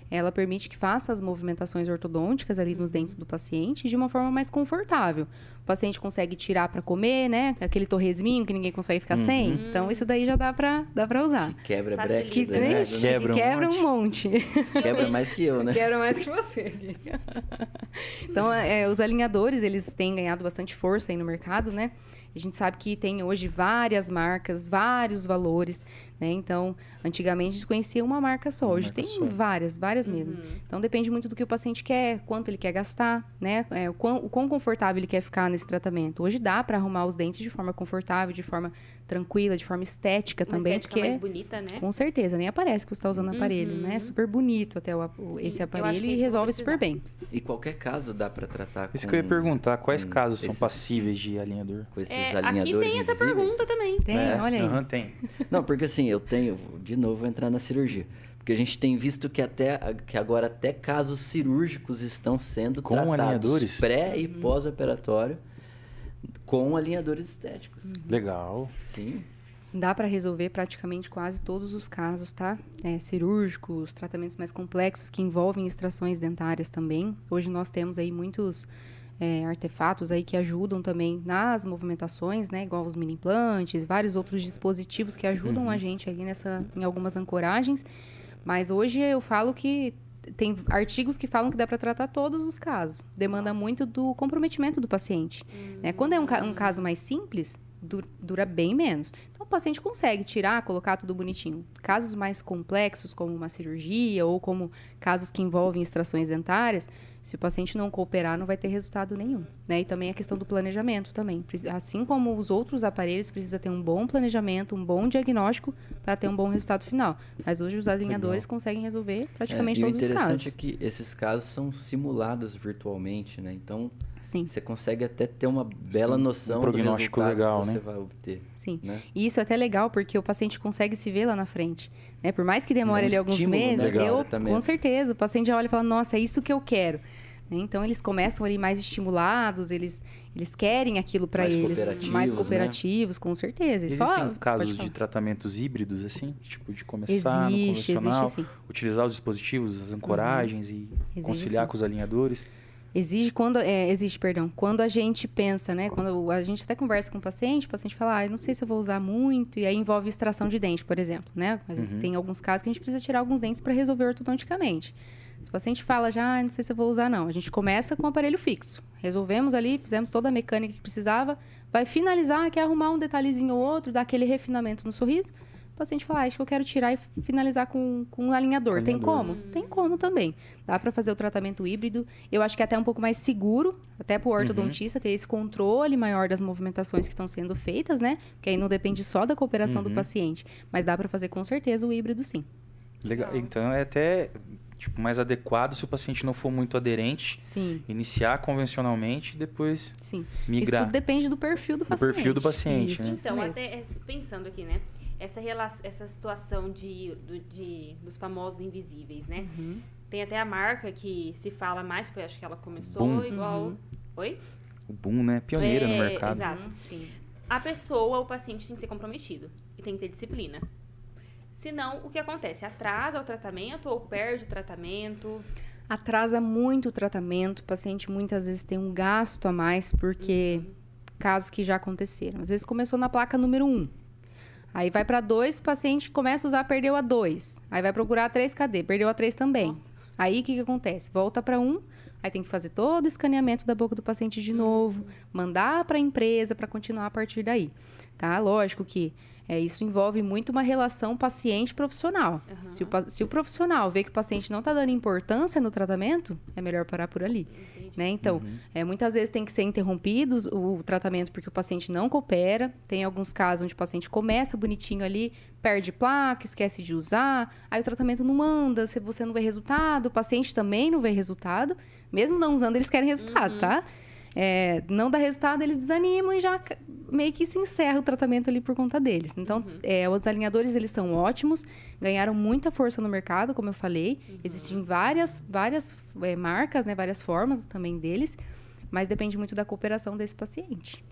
Ela permite que faça as movimentações ortodônticas ali nos dentes do paciente de uma forma mais confortável. O paciente consegue tirar para comer, né? Aquele torresminho que ninguém consegue ficar sem. Então, isso daí já dá pra usar. Quebra Facilita. breque, Que né? Ixi, Quebra um quebra monte. um monte. Quebra mais que eu, né? Quebra mais que você. Então, os alinhadores, eles têm ganhado bastante força aí no mercado, né? A gente sabe que tem hoje várias marcas, vários valores. né? Então, antigamente a gente conhecia uma marca só. Hoje tem várias mesmo. Então, depende muito do que o paciente quer, quanto ele quer gastar, né? O quão confortável ele quer ficar nesse tratamento. Hoje dá para arrumar os dentes de forma confortável, de forma tranquila, de forma estética Uma também. estética mais bonita, né? Com certeza, nem aparece que você está usando o aparelho, né? É super bonito até esse aparelho e resolve super bem. E qualquer caso dá para tratar Isso com... que eu ia perguntar, quais casos são esses- passíveis de alinhador? Com esses Aqui alinhadores tem essa invisíveis? pergunta também. Tem, É, olha aí. Aham, tem. Não, porque assim, de novo, vou entrar na cirurgia. Porque a gente tem visto que agora até casos cirúrgicos estão sendo Com tratados alinhadores? pré e pós-operatório com alinhadores estéticos. Legal. Sim. Dá para resolver praticamente quase todos os casos, tá? Cirúrgicos, tratamentos mais complexos que envolvem extrações dentárias também. Hoje nós temos aí muitos artefatos aí que ajudam também nas movimentações, né? Igual os mini implantes, vários outros dispositivos que ajudam a gente ali em algumas ancoragens. Mas hoje eu falo que tem artigos que falam que dá para tratar todos os casos. Demanda muito do comprometimento do paciente, né? Quando é um caso mais simples, dura bem menos. Então, o paciente consegue tirar, colocar tudo bonitinho. Casos mais complexos, como uma cirurgia ou como casos que envolvem extrações dentárias, se o paciente não cooperar, não vai ter resultado nenhum, né? E também a questão do planejamento também. Assim como os outros aparelhos, precisa ter um bom planejamento, um bom diagnóstico para ter um bom resultado final. Mas hoje os alinhadores conseguem resolver praticamente todos os casos. E o interessante é que esses casos são simulados virtualmente, né? Então, Sim. você consegue até ter uma bela noção prognóstico do resultado legal, que você né? vai obter. Sim. Né? E isso é até legal, porque o paciente consegue se ver lá na frente. Né? Por mais que demore ali alguns estímulo, né? meses, Legal, com certeza, o paciente já olha e fala, nossa, é isso que eu quero. Né? Então, eles começam ali mais estimulados, eles querem aquilo para Mais eles. cooperativos, Mais né? cooperativos, com certeza. E Existem pode casos falar. de tratamentos híbridos, assim? Tipo, de começar no convencional, Existe sim. utilizar os dispositivos, as ancoragens e conciliar sim. com os alinhadores. Existe quando a gente pensa, né? Quando a gente até conversa com o paciente fala, eu não sei se eu vou usar muito, e aí envolve extração de dente, por exemplo, né? Tem alguns casos que a gente precisa tirar alguns dentes para resolver ortodonticamente. Se o paciente fala já, não sei se eu vou usar não, a gente começa com o aparelho fixo. Resolvemos ali, fizemos toda a mecânica que precisava, vai finalizar, quer arrumar um detalhezinho ou outro, dar aquele refinamento no sorriso. O paciente fala, acho que eu quero tirar e finalizar com um alinhador. Tem como? Tem como também. Dá para fazer o tratamento híbrido. Eu acho que é até um pouco mais seguro, até para o ortodontista ter esse controle maior das movimentações que estão sendo feitas, né? Porque aí não depende só da cooperação do paciente. Mas dá para fazer com certeza o híbrido, sim. Legal. Então, é até mais adequado se o paciente não for muito aderente. Sim. Iniciar convencionalmente e depois migrar. Isso tudo depende do perfil do paciente. Do perfil do paciente, Isso, né? isso Então, mesmo. até pensando aqui, né? Essa situação dos famosos invisíveis, né? Tem até a marca que se fala mais, foi acho que ela começou Boom. igual... Oi? O boom, né? Pioneira no mercado. Exato. Sim. A pessoa, o paciente tem que ser comprometido e tem que ter disciplina. Senão, o que acontece? Atrasa o tratamento ou perde o tratamento? Atrasa muito o tratamento, o paciente muitas vezes tem um gasto a mais, porque casos que já aconteceram. Às vezes começou na placa número 1. Aí vai para 2, o paciente começa a usar, perdeu a 2. Aí vai procurar a 3, cadê? Perdeu a 3 também. Nossa. Aí o que acontece? Volta para 1, aí tem que fazer todo o escaneamento da boca do paciente de novo, mandar para a empresa para continuar a partir daí. Tá? Lógico que isso envolve muito uma relação paciente-profissional. Se o profissional vê que o paciente não está dando importância no tratamento, é melhor parar por ali. Né? Então, muitas vezes tem que ser interrompido o tratamento porque o paciente não coopera. Tem alguns casos onde o paciente começa bonitinho ali, perde placa, esquece de usar, aí o tratamento não anda, se você não vê resultado, o paciente também não vê resultado. Mesmo não usando, eles querem resultado, tá? Não dá resultado, eles desanimam e já meio que se encerra o tratamento ali por conta deles. Então, os alinhadores, eles são ótimos, ganharam muita força no mercado, como eu falei. Existem várias marcas, né, várias formas também deles, mas depende muito da cooperação desse paciente.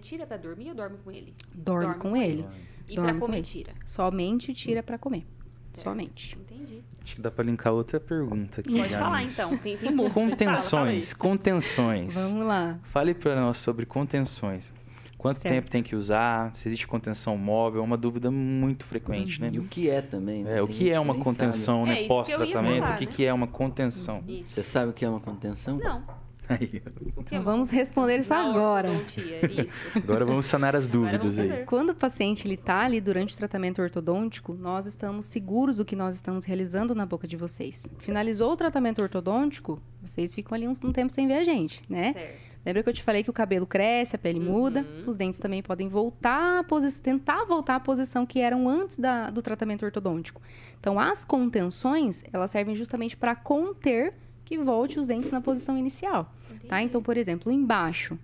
Tira pra dormir ou dorme com ele? Dorme com ele. E Dorme pra com comer, ele. tira? Somente tira para comer. Certo. Somente. Entendi. Acho que dá para linkar outra pergunta aqui. Pode falar, Agnes. então. Tem muitos. Contenções. Vamos lá. Fale para nós sobre contenções. Quanto Certo. tempo tem que usar? Se existe contenção móvel? É uma dúvida muito frequente, né? E o que é também, né? O Tem que gente é uma nem contenção, sabe. né? Isso que eu ia Pós-tratamento, falar, o que, né? que é uma contenção? Isso. Você sabe o que é uma contenção? Não. Aí, O que Então, vamos responder isso Na agora. ortodontia, isso. agora vamos sanar as Agora dúvidas vamos aí. saber. Quando o paciente ele tá ali durante o tratamento ortodôntico, nós estamos seguros do que nós estamos realizando na boca de vocês. Finalizou o tratamento ortodôntico, vocês ficam ali um tempo sem ver a gente, né? Certo. Lembra que eu te falei que o cabelo cresce, a pele muda, os dentes também podem voltar tentar voltar à posição que eram antes do tratamento ortodôntico. Então, as contenções, elas servem justamente para conter que volte os dentes na posição inicial, tá? Então, por exemplo, embaixo.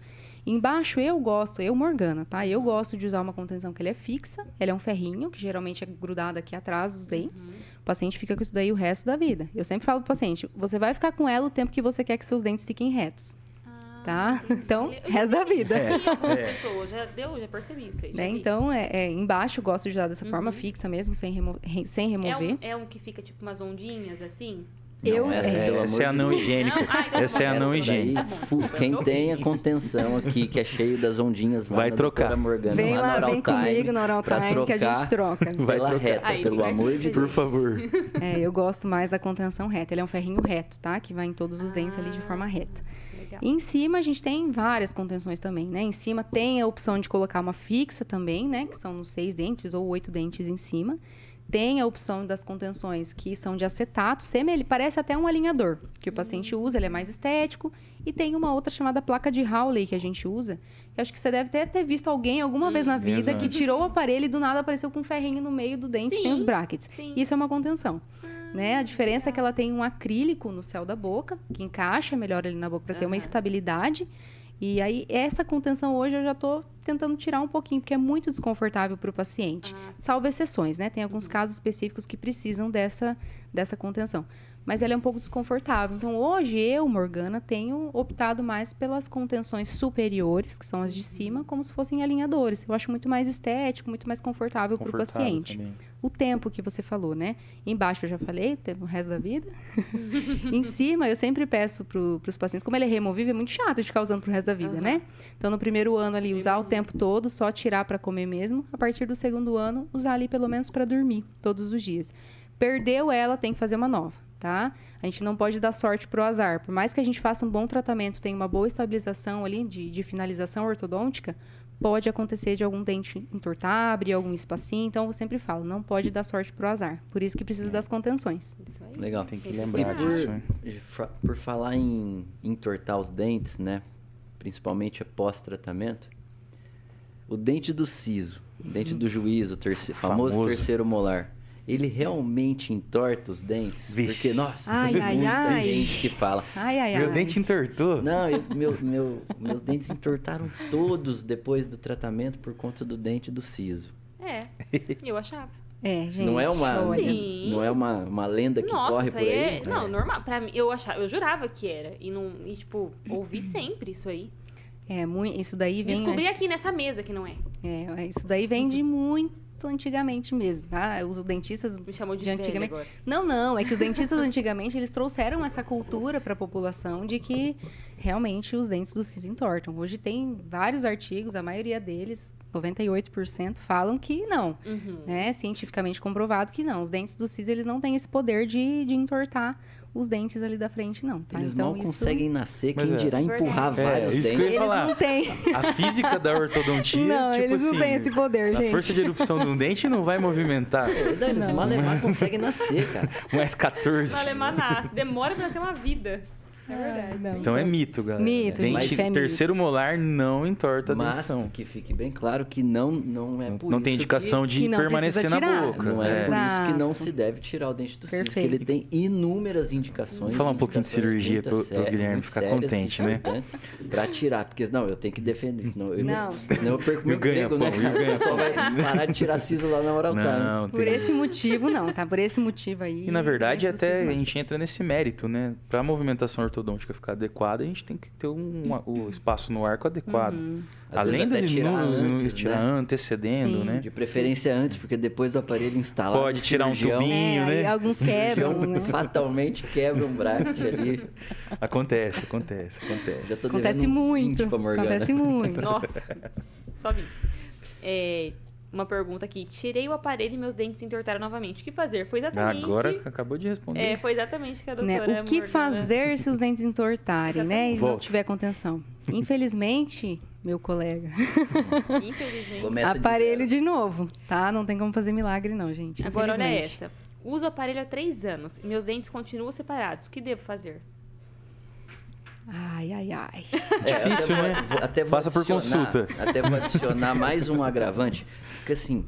Embaixo eu, Morgana, tá? Eu gosto de usar uma contenção que ela é fixa, ela é um ferrinho, que geralmente é grudado aqui atrás dos dentes. O paciente fica com isso daí o resto da vida. Eu sempre falo pro paciente, você vai ficar com ela o tempo que você quer que seus dentes fiquem retos. Tá? Então, resto da vida. Já percebi isso aí. Né? Então, embaixo eu gosto de usar dessa forma fixa mesmo, sem remover. É um que fica tipo umas ondinhas assim? Eu- essa, pelo Essa é a amor de não Deus. higiênica. então Essa é a não Essa daí, higiênica. quem tem a contenção aqui, que é cheio das ondinhas, Vai na trocar. doutora Morgana, Vem lá lá, na vem Oral Time, comigo no Oral pra Time que a gente trocar troca. Vai pela trocar. reta, Aí, pelo fica amor de difícil. Deus. Por favor. Eu gosto mais da contenção reta. Ele é um ferrinho reto, tá? Que vai em todos os dentes ali de forma reta. Legal. E em cima a gente tem várias contenções também, né? Em cima tem a opção de colocar uma fixa também, né? Que são nos 6 dentes ou 8 dentes em cima. Tem a opção das contenções que são de acetato, parece até um alinhador, que o paciente usa, ele é mais estético. E tem uma outra chamada placa de Hawley que a gente usa, que acho que você deve ter visto alguém alguma vez na vida exato. que tirou o aparelho e do nada apareceu com um ferrinho no meio do dente, sem os brackets. Sim. Isso é uma contenção. Né? A diferença é que ela tem um acrílico no céu da boca, que encaixa melhor ali na boca para ter uma estabilidade. E aí, essa contenção hoje eu já tô tentando tirar um pouquinho, porque é muito desconfortável para o paciente. Salvo exceções, né? Tem alguns casos específicos que precisam dessa contenção. Mas ela é um pouco desconfortável. Então, hoje eu, Morgana, tenho optado mais pelas contenções superiores, que são as de cima, como se fossem alinhadores. Eu acho muito mais estético, muito mais confortável para o paciente. Também. O tempo que você falou, né? Embaixo eu já falei, o resto da vida. Em cima, eu sempre peço para os pacientes, como ele é removível, é muito chato de ficar usando pro resto da vida, né? Então, no primeiro ano ali, usar o tempo todo, só tirar para comer mesmo. A partir do segundo ano, usar ali pelo menos para dormir, todos os dias. Perdeu ela, tem que fazer uma nova, tá? A gente não pode dar sorte pro azar. Por mais que a gente faça um bom tratamento, tenha uma boa estabilização ali de finalização ortodôntica, pode acontecer de algum dente entortar, abrir algum espacinho. Então, eu sempre falo, não pode dar sorte pro azar. Por isso que precisa das contenções. Isso aí. Legal. Tem que Sempre lembrar cuidado. disso. né? Por falar em entortar os dentes, né? Principalmente pós-tratamento, o dente do siso, o dente do juízo, o famoso terceiro molar, ele realmente entorta os dentes? Vixe. Porque, nossa, Ai, tem ai, muita ai. gente que fala. Ai, ai, ai. Meu dente entortou. Não, meus dentes entortaram todos depois do tratamento por conta do dente do siso. Eu achava. Gente. Não é olha. Sim. não é uma lenda que Nossa, corre isso por aí aí? é... Não, normal. Pra mim, eu jurava que era. E tipo, ouvi sempre isso aí. Isso daí vem... Descobri aqui nessa mesa que não é. Isso daí vem de muito antigamente mesmo, tá? Os dentistas Me chamou de de velha antigamente. agora. Não, é que os dentistas antigamente eles trouxeram essa cultura para a população de que realmente os dentes do siso entortam. Hoje tem vários artigos, a maioria deles, 98%, falam que não, né? Cientificamente comprovado que não. Os dentes do siso eles não têm esse poder de entortar os dentes ali da frente, não. Tá? Eles Então, mal conseguem nascer, Mas quem é. dirá empurrar vários isso que eu ia dentes. Eles falar. não têm. A física da ortodontia, Não, tipo eles assim, não têm esse poder, a gente. força de erupção de um dente não vai movimentar Eles malemar conseguem nascer, cara. um S14. Alemã nasce. Demora pra ser uma vida. É verdade. Não. Então é mito, galera. Mito, Dente gente, é terceiro molar não entorta a Mas dentição. que fique bem claro que não é por Não isso tem indicação que... de que não permanecer precisa na tirar. boca. Não é por isso Exato. que não se deve tirar o dente do siso, que Perfeito. ele tem inúmeras indicações. Vamos falar um pouquinho de indicações cirurgia muito pro Guilherme muito ficar sérias, contente, né? importantes, pra tirar, porque não, eu tenho que defender, senão Não. eu perco meu Eu ganho, emprego, né? pô, eu ganho, Só pô. vai parar de tirar siso lá na Oral Time. Não, Por tem... esse motivo, não, tá? Por esse motivo aí. E na verdade esses até a não. gente entra nesse mérito, né? Pra movimentação ortodôntica ficar adequada, a gente tem que ter o espaço no arco adequado. Às Além vezes dos até tirar inúmeros, antes, tirar né? antecedendo, Sim. né? De preferência antes, porque depois do aparelho instalado, Pode tirar um cirurgião- tubinho, Aí né? alguns quebram, né? fatalmente quebra um bracket ali. Acontece. Já tô Acontece devendo uns 20 muito. pra Morgana. Acontece muito. Nossa, só 20. uma pergunta aqui. Tirei o aparelho e meus dentes se entortaram novamente. O que fazer? Foi exatamente... Agora acabou de responder. Foi exatamente o que a Né? doutora O que Morgana- fazer se os dentes entortarem, né? E não Volte. tiver contenção? Infelizmente, meu colega, Infelizmente. Começa de aparelho zero. de novo, tá? Não tem como fazer milagre não, gente. Agora, olha Infelizmente. essa. Uso o aparelho há 3 anos e meus dentes continuam separados. O que devo fazer? Ai, ai, ai. Difícil, né? Até vou Faça por adicionar- consulta. Até vou adicionar mais um agravante. Porque assim,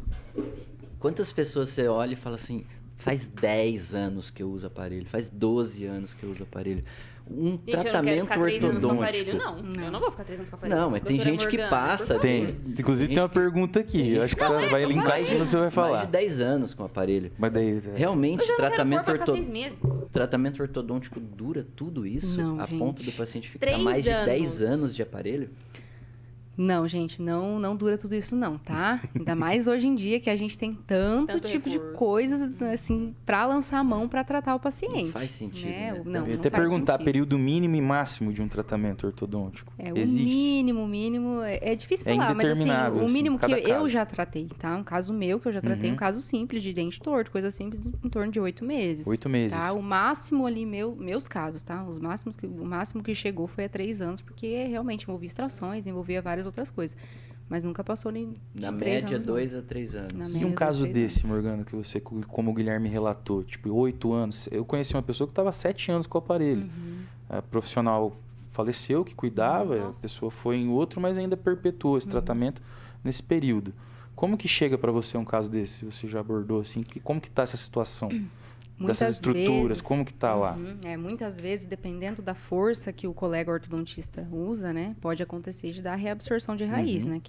quantas pessoas você olha e fala assim, faz 10 anos que eu uso aparelho, faz 12 anos que eu uso aparelho. Um Gente, eu não quero tratamento ficar 3 anos com o ortodôntico. aparelho, não. Eu não vou ficar 3 anos com o aparelho. Não, mas tem Doutora gente que Morgana, passa, por Tem. favor. Inclusive tem uma pergunta aqui. Eu acho que ela vai linkar o que você vai falar. Mais de 10 anos com o aparelho. Mas daí... Realmente, Eu já não quero tratamento, pôr pra ficar 6 meses. tratamento ortodôntico dura tudo isso? Não, a gente. ponto do paciente ficar 3 mais de 10 anos. anos de aparelho? Não, gente, não dura tudo isso não, tá? Ainda mais hoje em dia que a gente tem tanto tipo de recurso. coisas, assim, pra lançar a mão pra tratar o paciente. Não faz sentido, né? Não, Eu ia não até faz perguntar sentido. período mínimo e máximo de um tratamento ortodôntico. É, o Existe? mínimo, é difícil É falar, mas assim, indeterminável, o assim, mínimo que cada eu caso. já tratei, tá? Um caso meu que eu já tratei, Uhum. um caso simples de dente torto, coisa simples, em torno de 8 meses. 8 meses. Tá? O máximo ali, meus casos, tá? O máximo que chegou foi a 3 anos, porque realmente envolvia extrações, envolvia várias outras coisas. Mas nunca passou nem de Na 3 média, anos. não. 2 a 3 anos. Na E média um dos caso 3 desse, anos. Morgana, que você, como o Guilherme relatou, tipo, 8 anos. Eu conheci uma pessoa que estava 7 anos com o aparelho. Uhum. A profissional faleceu, que cuidava, a Nossa. pessoa foi em outro, mas ainda perpetuou Uhum. esse tratamento nesse período. Como que chega para você um caso desse? Você já abordou assim? Como que tá essa situação? Dessas estruturas, como que tá lá? Muitas vezes, dependendo da força que o colega ortodontista usa, né, pode acontecer de dar reabsorção de raiz, Uhum. né? O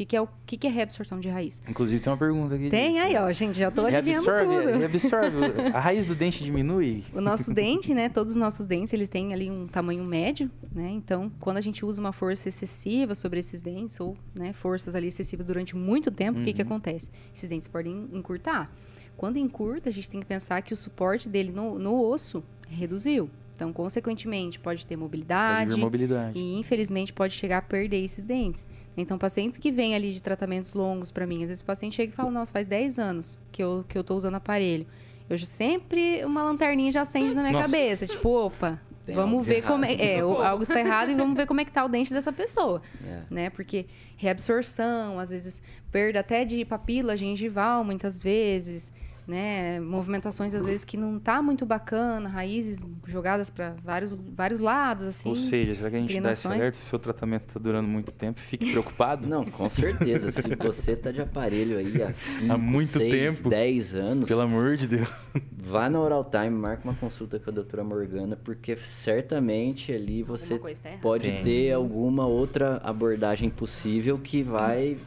que é reabsorção de raiz? Inclusive tem uma pergunta aqui. Tem aí, ó, gente, já tô adivinhando tudo. Reabsorve. A raiz do dente diminui? O nosso dente, né, todos os nossos dentes, eles têm ali um tamanho médio, né? Então, quando a gente usa uma força excessiva sobre esses dentes, ou, né, forças ali excessivas durante muito tempo, o que acontece? Esses dentes podem encurtar. Quando encurta, a gente tem que pensar que o suporte dele no osso reduziu. Então, consequentemente, pode ter Pode mobilidade vir mobilidade. e, infelizmente, pode chegar a perder esses dentes. Então, pacientes que vêm ali de tratamentos longos para mim, às vezes o paciente chega e fala, nossa, faz 10 anos que eu tô usando aparelho. Eu sempre, uma lanterninha já acende na minha Nossa. cabeça. Tipo, opa, Tem vamos algo ver como errado. é. Algo está errado e vamos ver como é que tá o dente dessa pessoa. É. Né? Porque reabsorção, às vezes perda até de papila gengival, muitas vezes, né? Movimentações às vezes que não tá muito bacana, raízes jogadas para vários lados, assim. Ou seja, será que a gente dá esse inclinações. alerta? Se o seu tratamento está durando muito tempo, fique preocupado. Não, com certeza. Se você tá de aparelho aí há 5, Há muito 6, tempo. 10 anos, Pelo amor de Deus. vá na Oral Time, marca uma consulta com a doutora Morgana, porque certamente ali você Alguma coisa tá errada. pode Tem. ter alguma outra abordagem possível que vai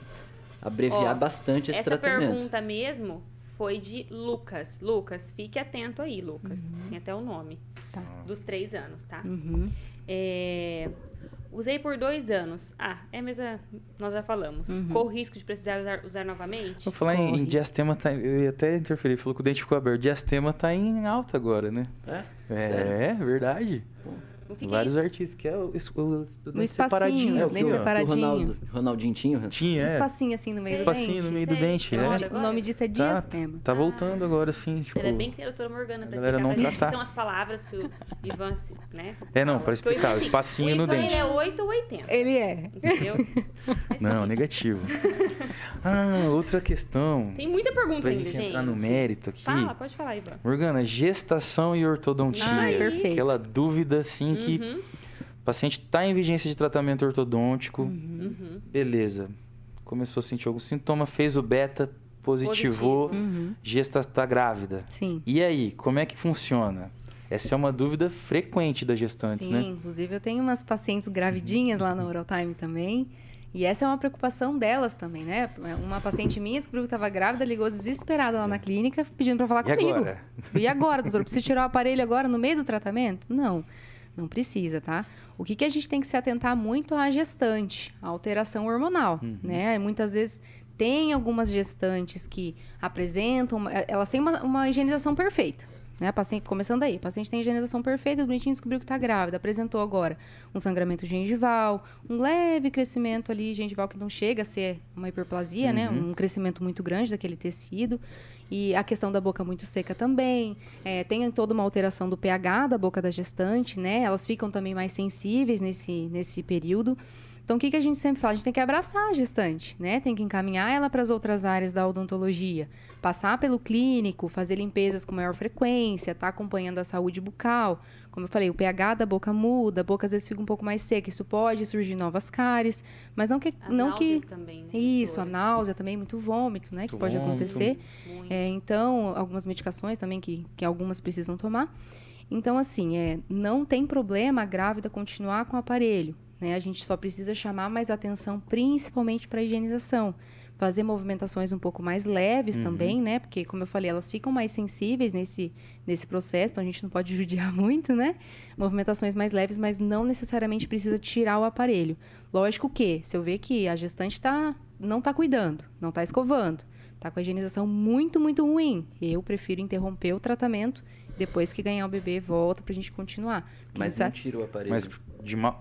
abreviar Ó, bastante esse Essa tratamento. pergunta mesmo foi de Lucas. Lucas, fique atento aí, Lucas. Tem até o nome. Tá. Dos 3 anos, tá? Uhum. Usei por 2 anos. Mas nós já falamos. Corro risco de precisar usar novamente? Vou falar em Corre. diastema, eu ia até interferir, falou que o dente ficou aberto. Diastema tá em alta agora, né? É? É, verdade. O que é Vários isso? artistas, que é o dente espacinho, separadinho. É o Dente que o separadinho. Ronaldinho tinha. Tinha, Um é. espacinho assim no meio do Espacinho dente. no meio do Sei. dente, Da é. hora. O nome disso é diastema. Tá voltando agora, assim, tipo... Era bem que tem a doutora Morgana pra a galera explicar não pra gente, que tratar. são as palavras que o Ivan, né? É, não, fala. pra Porque o explicar, Ivan, o espacinho no o Ivan, dente. ele é 8 ou 80, Ele é. entendeu? Mas Não, sim, negativo. outra questão. Tem muita pergunta Pra ainda, gente gente. entrar no mérito aqui. Fala, pode falar, Ivan. Morgana, gestação e ortodontia. Ah, perfeito. Aquela dúvida, assim, que Uhum, o paciente está em vigência de tratamento ortodôntico. uhum. Beleza. Começou a sentir algum sintoma, fez o beta, positivou, Uhum. está grávida. Sim. E aí, como é que funciona? Essa é uma dúvida frequente das gestantes, Sim, né? inclusive eu tenho umas pacientes gravidinhas lá no Oral Time também. E essa é uma preocupação delas também, né? Uma paciente minha descobriu que estava grávida, ligou desesperada lá na clínica, pedindo para falar E comigo. agora? E agora, doutor? Preciso tirar o aparelho agora no meio do tratamento? Não precisa, tá? O que a gente tem que se atentar muito à gestante, à alteração hormonal, né? Muitas vezes tem algumas gestantes que apresentam, elas têm uma higienização perfeita, né? A paciente, começando aí, a paciente tem higienização perfeita, bonitinho, descobriu que está grávida, apresentou agora um sangramento gengival, um leve crescimento ali gengival que não chega a ser uma hiperplasia, né? Um crescimento muito grande daquele tecido. E a questão da boca muito seca também. Tem toda uma alteração do pH da boca da gestante, né? Elas ficam também mais sensíveis nesse período. Então, o que a gente sempre fala? A gente tem que abraçar a gestante, né? Tem que encaminhar ela para as outras áreas da odontologia. Passar pelo clínico, fazer limpezas com maior frequência, tá acompanhando a saúde bucal. Como eu falei, o pH da boca muda, a boca às vezes fica um pouco mais seca. Isso pode surgir novas cáries, mas não que... As náuseas também, né? Isso, a náusea também, muito vômito, né? Que pode acontecer. Então, algumas medicações também que algumas precisam tomar. Então, assim, não tem problema a grávida continuar com o aparelho. Né? A gente só precisa chamar mais atenção, principalmente para a higienização. Fazer movimentações um pouco mais leves também, né? Porque, como eu falei, elas ficam mais sensíveis nesse processo, então a gente não pode judiar muito, né? Movimentações mais leves, mas não necessariamente precisa tirar o aparelho. Lógico que, se eu ver que a gestante não está cuidando, não está escovando, está com a higienização muito, muito ruim, eu prefiro interromper o tratamento. Depois que ganhar o bebê, volta pra gente continuar. Mas não tira o aparelho. Mas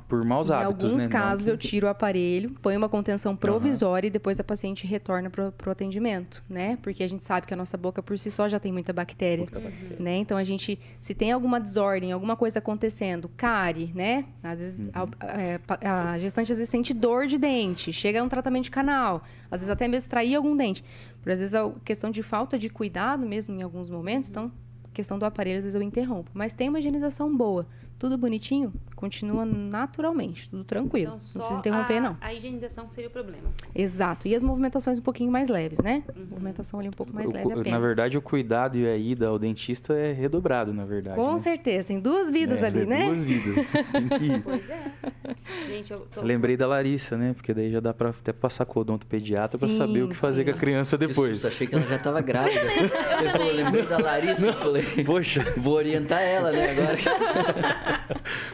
por maus hábitos, né? Em alguns casos, eu tiro o aparelho, ponho uma contenção provisória e depois a paciente retorna pro atendimento, né? Porque a gente sabe que a nossa boca, por si só, já tem muita bactéria, né? Então, se tem alguma desordem, alguma coisa acontecendo, cárie, né? Às vezes, a gestante, às vezes, sente dor de dente, chega a um tratamento de canal, às vezes até mesmo extrair algum dente. Por às vezes, a questão de falta de cuidado mesmo, em alguns momentos, então... questão do aparelho, às vezes eu interrompo. Mas tem uma higienização boa. Tudo bonitinho, continua naturalmente, tudo tranquilo. Então, não precisa interromper, não. A higienização que seria o problema. Exato. E as movimentações um pouquinho mais leves, né? Movimentação ali um pouco mais leve apenas. Na verdade, o cuidado e a ida ao dentista é redobrado, na verdade. Com né? certeza. Tem duas vidas ali, né? Duas vidas. Tem que ir. Pois é. Gente, eu Lembrei da Larissa, né? Porque daí já dá pra até passar com o odontopediatra pra saber o que fazer com a criança depois. Eu achei que ela já tava grávida. Eu lembrei da Larissa e falei, Poxa, vou orientar ela, né, agora.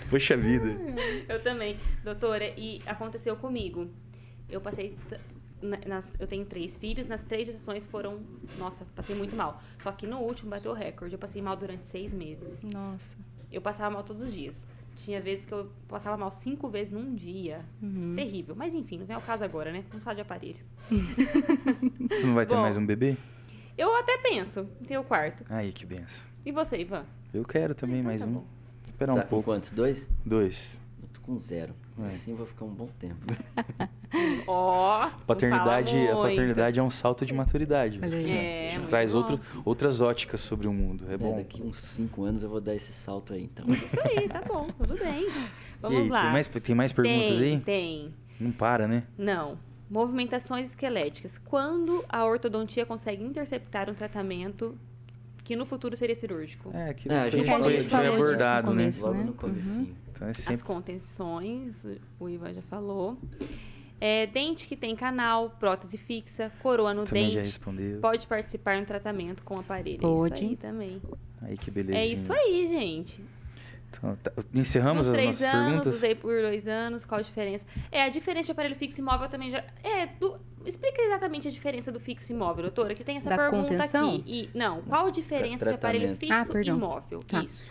poxa vida. Eu também. Doutora, e aconteceu comigo. Eu passei... eu tenho 3 filhos, nas 3 gestações foram... Nossa, passei muito mal. Só que no último bateu o recorde. Eu passei mal durante 6 meses. Nossa. Eu passava mal todos os dias. Tinha vezes que eu passava mal 5 vezes num dia. Terrível. Mas enfim, não vem ao caso agora, né? Vamos falar de aparelho. Você não vai ter mais um bebê? Eu até penso em ter o quarto. Aí, que benção. E você, Ivan? Eu quero também mais tá um. bom. Esperar Você um tá com pouco. quantos? 2? 2. Eu tô com 0. Assim eu vou ficar um bom tempo. Ó, Paternidade é um salto de maturidade. Olha aí. É, Te muito traz bom. outras óticas sobre o mundo. É bom. Daqui uns 5 anos eu vou dar esse salto aí, então. Isso aí, tá bom, tudo bem. Vamos E aí, lá. Tem mais perguntas aí? Tem. Não para, né? Não. Movimentações esqueléticas. Quando a ortodontia consegue interceptar um tratamento que no futuro seria cirúrgico? a foi, gente foi falou disso abordado, no né? começo. Logo né? no comecinho. Então é As sempre... contenções, o Ivan já falou. Dente que tem canal, prótese fixa, coroa no Também já dente. respondeu. Pode participar no tratamento com aparelho. Pode. É isso aí também. Aí que beleza. É isso aí, gente. Então, encerramos Nos as 3 nossas anos, perguntas? usei por 2 anos, qual a diferença? A diferença de aparelho fixo e móvel também já... Explica exatamente a diferença do fixo e móvel, doutora, que tem essa Da pergunta contenção? aqui. Não, qual a diferença de aparelho Tratamento. fixo e perdão. móvel? Tá. Isso.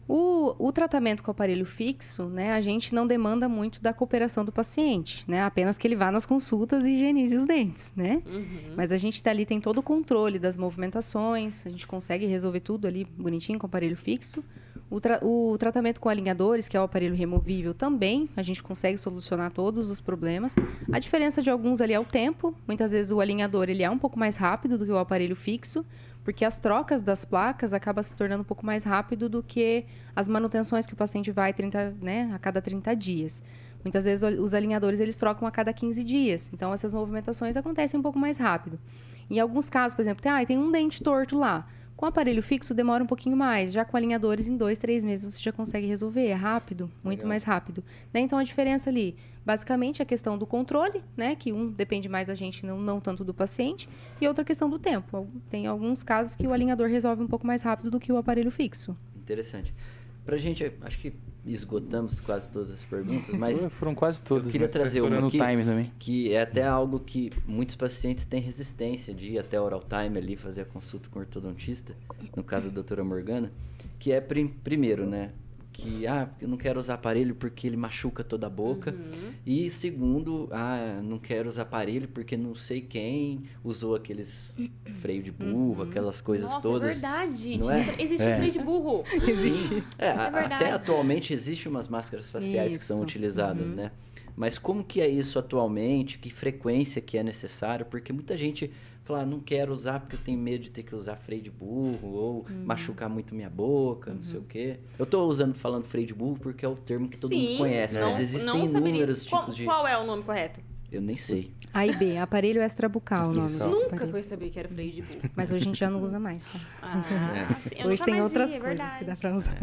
O tratamento com o aparelho fixo, né, a gente não demanda muito da cooperação do paciente, né? Apenas que ele vá nas consultas e higienize os dentes, né? Mas a gente ali tem todo o controle das movimentações, a gente consegue resolver tudo ali bonitinho com o aparelho fixo. O tratamento com alinhadores, que é o aparelho removível, também a gente consegue solucionar todos os problemas. A diferença de alguns ali é o tempo. Muitas vezes o alinhador ele é um pouco mais rápido do que o aparelho fixo, porque as trocas das placas acabam se tornando um pouco mais rápido do que as manutenções que o paciente vai a cada 30 dias. Muitas vezes os alinhadores eles trocam a cada 15 dias. Então, essas movimentações acontecem um pouco mais rápido. Em alguns casos, por exemplo, tem um dente torto lá. Com o aparelho fixo demora um pouquinho mais. Já com alinhadores, em 2, 3 meses você já consegue resolver. É rápido, muito mais rápido. Né? Então, a diferença ali, basicamente, é a questão do controle, né? Que um depende mais da gente, não tanto do paciente. E outra questão do tempo. Tem alguns casos que o alinhador resolve um pouco mais rápido do que o aparelho fixo. Interessante. Pra gente, acho que esgotamos quase todas as perguntas, mas foram quase todas. eu queria né? trazer Tá uma estourando aqui, o time também. que é até algo que muitos pacientes têm resistência de ir até o oral time ali, fazer a consulta com o ortodontista, no caso da doutora Morgana, que é primeiro, né? Que, eu não quero usar aparelho porque ele machuca toda a boca. E segundo, não quero usar aparelho porque não sei quem usou aqueles freio de burro, aquelas coisas Nossa, todas. é verdade. Não é? Existe freio de burro. Existe. verdade. Até atualmente existem umas máscaras faciais que são Isso. utilizadas, né? Mas como que é isso atualmente? Que frequência que é necessário? Porque muita gente fala, não quero usar porque eu tenho medo de ter que usar freio de burro ou machucar muito minha boca, não sei o quê. Eu tô falando freio de burro porque é o termo que todo mundo conhece, mas existem inúmeros tipos de... Qual é o nome correto? Eu nem sei. A e B, aparelho extrabucal, o nome desse Nunca que aparelho. eu sabia que era freio de burro. Mas hoje a gente já não usa mais, tá? Sim, eu Hoje nunca tem mais outras vi, é coisas que dá verdade. pra usar.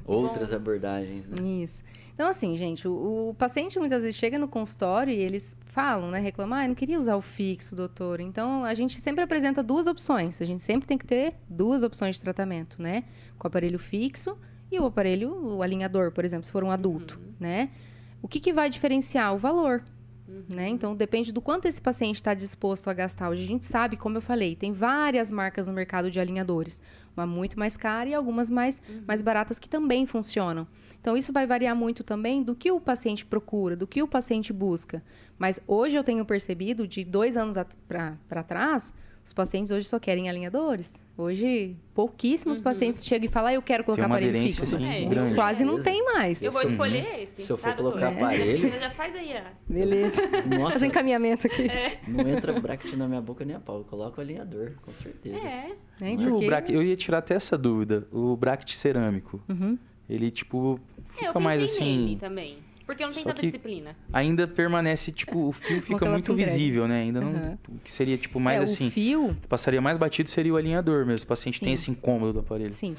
Outras abordagens, né? Isso. Então, assim, gente, o paciente muitas vezes chega no consultório e eles falam, né? Reclamam, eu não queria usar o fixo, doutor. Então, a gente sempre apresenta duas opções. A gente sempre tem que ter duas opções de tratamento, né? Com o aparelho fixo e o alinhador, por exemplo, se for um adulto, né? O que vai diferenciar? O valor. Né? Então, depende do quanto esse paciente está disposto a gastar. Hoje a gente sabe, como eu falei, tem várias marcas no mercado de alinhadores. Uma muito mais cara e algumas mais baratas que também funcionam. Então, isso vai variar muito também do que o paciente procura, do que o paciente busca. Mas hoje eu tenho percebido, de 2 anos para trás, os pacientes hoje só querem alinhadores. Hoje, pouquíssimos pacientes chegam e falam, eu quero colocar Tem uma aparelho aderência, fixo. assim, grande. Quase não tem mais. Eu vou escolher esse. Se eu for tá, doutor? colocar aparelho- Já faz aí, ó. Beleza. Nossa, Fazer encaminhamento aqui. não entra bracket na minha boca nem a pau. Eu coloco o alinhador, com certeza. É. Né? E o Porque... bracket, eu ia tirar até essa dúvida. O bracket cerâmico, ele, tipo, Eu fica mais pensei nele assim... também. Porque eu não tenho Só tanta que- disciplina. Ainda permanece, tipo, o fio fica aquela muito entrega. visível, né? Ainda não... Aham. O que seria, tipo, mais assim... O fio... Passaria mais batido seria o alinhador mesmo. O paciente tem Sim. esse incômodo do aparelho. Sim.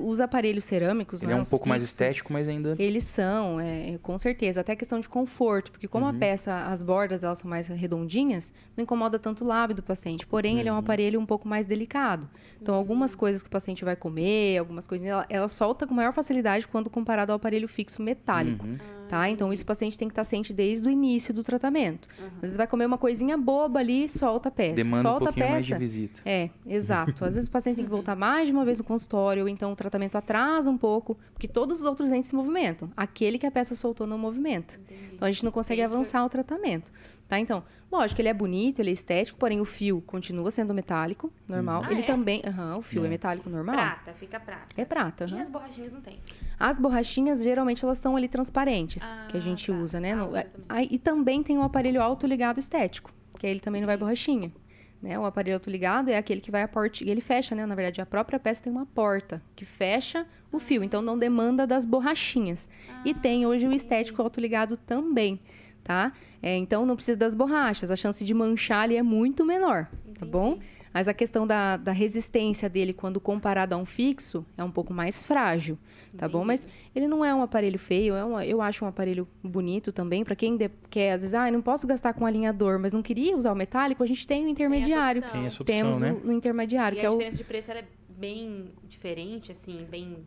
Os aparelhos cerâmicos, Ele né, é um os pouco mais fixos, estético, mas ainda... Eles são, com certeza. Até questão de conforto. Porque como a peça, as bordas, elas são mais redondinhas, não incomoda tanto o lábio do paciente. Porém, ele é um aparelho um pouco mais delicado. Então, algumas coisas que o paciente vai comer, algumas coisinhas, ela solta com maior facilidade quando comparado ao aparelho fixo metálico. Tá? Então, isso o paciente tem que estar ciente desde o início do tratamento. Às vezes vai comer uma coisinha boba ali, solta a peça. Demanda solta um pouquinho a peça. mais de visita. Exato. Às vezes o paciente tem que voltar mais de uma vez no consultório, ou então o tratamento atrasa um pouco, porque todos os outros dentes se movimentam. Aquele que a peça soltou não movimenta. Então, a gente não consegue avançar o tratamento. Tá? Então, lógico, ele é bonito, ele é estético, porém o fio continua sendo metálico, normal. Ah, Ele é? também... o fio é metálico normal. Prata, fica prata. É prata, E aham. as borrachinhas não tem. As borrachinhas, geralmente, elas estão ali transparentes, que a gente tá. usa, né? Usa também. E também tem um aparelho autoligado estético, que aí ele também não vai borrachinha. Né? O aparelho autoligado é aquele que vai a porta... E ele fecha, né? Na verdade, a própria peça tem uma porta que fecha o fio, então não demanda das borrachinhas. E tem hoje o estético autoligado também, tá? Então, não precisa das borrachas. A chance de manchar ali é muito menor, tá bom? Mas a questão da resistência dele, quando comparado a um fixo, é um pouco mais frágil, tá bom? Mas ele não é um aparelho feio, eu acho um aparelho bonito também. Para quem quer, às vezes, não posso gastar com alinhador, mas não queria usar o metálico, a gente tem o intermediário. opção. Tem essa opção, Temos né? o intermediário, E que a é o... diferença de preço era bem diferente, assim, bem...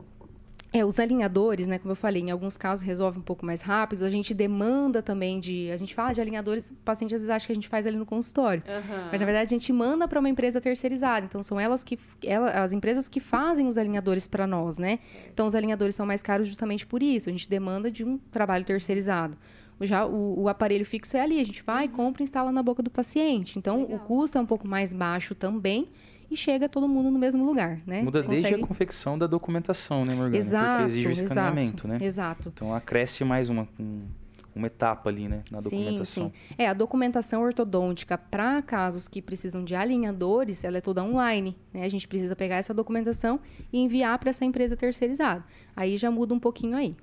Os alinhadores, né? Como eu falei, em alguns casos resolve um pouco mais rápido. A gente demanda também a gente fala de alinhadores, o paciente às vezes acha que a gente faz ali no consultório. Mas, na verdade, a gente manda para uma empresa terceirizada. Então, são as empresas que fazem os alinhadores para nós, né? Então, os alinhadores são mais caros justamente por isso. A gente demanda de um trabalho terceirizado. Já o aparelho fixo é ali. A gente vai, compra e instala na boca do paciente. Então, o custo é um pouco mais baixo também. E chega todo mundo no mesmo lugar, né? Muda desde a confecção da documentação, né, Morgana? Exato, Porque exige o escaneamento, né? Exato. Então, acresce mais uma etapa ali, né, na documentação. Sim. A documentação ortodôntica para casos que precisam de alinhadores, ela é toda online, né? A gente precisa pegar essa documentação e enviar para essa empresa terceirizada. Aí já muda um pouquinho aí.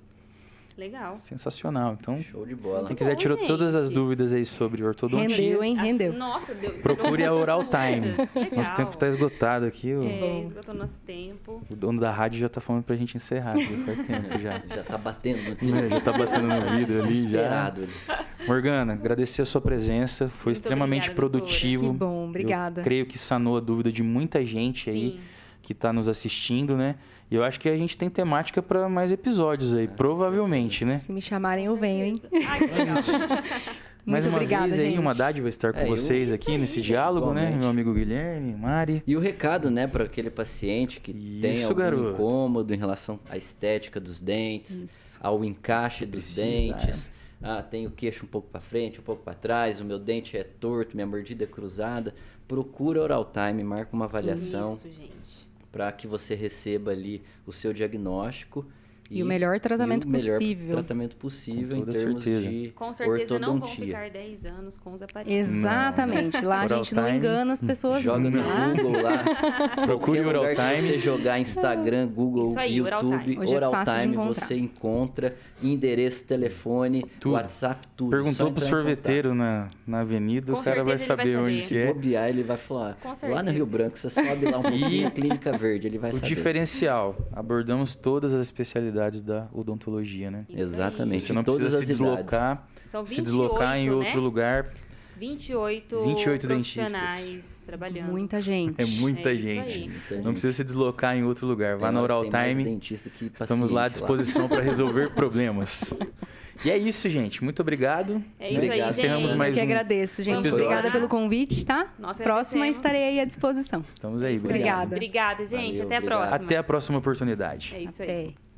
Legal. Sensacional. Então, Show de bola. quem quiser tirou todas as dúvidas aí sobre ortodontia, Rendeu, hein? Rendeu. Nossa, deu. procure a Oral Time. Legal. Nosso tempo está esgotado aqui. Esgotou nosso tempo. O dono da rádio já tá falando pra gente encerrar. Faz tempo já. Já tá batendo no tempo. Já tá batendo no vidro ali já. Esperado ali. Morgana, agradecer a sua presença. Foi Muito extremamente obrigada, produtivo. Que bom, obrigada. Eu creio que sanou a dúvida de muita gente aí. Sim. que está nos assistindo, né? E eu acho que a gente tem temática para mais episódios aí, provavelmente, né? Se me chamarem, eu venho, hein? Ai, que legal. Mais Muito uma obrigada, vez aí, gente. uma dádiva estar com vocês aqui nesse diálogo, né? igualmente. Meu amigo Guilherme, Mari. E o recado, né, para aquele paciente que tem Isso, algum garoto. incômodo em relação à estética dos dentes, Isso. ao encaixe dos Precisa, dentes. Tem o queixo um pouco para frente, um pouco para trás, o meu dente é torto, minha mordida é cruzada. Procura Oral Time, marca uma avaliação Isso, gente. para que você receba ali o seu diagnóstico. E o melhor tratamento possível. Tratamento possível Com em toda termos certeza. de Com certeza não vão ortodontia. ficar 10 anos com os aparelhos. Exatamente. Lá a Oral gente não Time. engana as pessoas. Joga no tá? Google lá. Procure Qualquer Oral lugar que Time. você jogar Instagram, Google, Isso aí, Oral YouTube, Time. Hoje é Oral fácil de Time, encontrar. você encontra endereço, telefone, Tudo. WhatsApp, tudo. Perguntou Só pro entrar em sorveteiro na avenida, Com o cara vai certeza ele vai saber onde saber. que contato. Se é. bobear, ele vai falar. Com Lá no certeza. Rio Branco, você sobe lá um pouquinho, Clínica Verde, ele vai O saber. diferencial, abordamos todas as especialidades da odontologia, né? Isso aí. Exatamente. Você não em todas precisa as se deslocar, São 28, se deslocar em outro né? lugar. 28, 28 profissionais trabalhando. Muita gente. É muita É isso gente. aí. Muita Não gente. precisa se deslocar em outro lugar. Vá Tem no hora que Oral tem mais Time. dentista que Estamos lá à paciente disposição para resolver problemas. E é isso, gente. Muito obrigado. É isso Obrigado. aí, gente. Encerramos mais Eu que um agradeço, gente. Vamos Obrigada lá. pelo convite, tá? Nós Próxima agradecemos. estarei aí à disposição. Estamos aí. Obrigada. Obrigada, gente. Valeu, Até a obrigado. próxima. Até a próxima oportunidade. É isso aí. Até.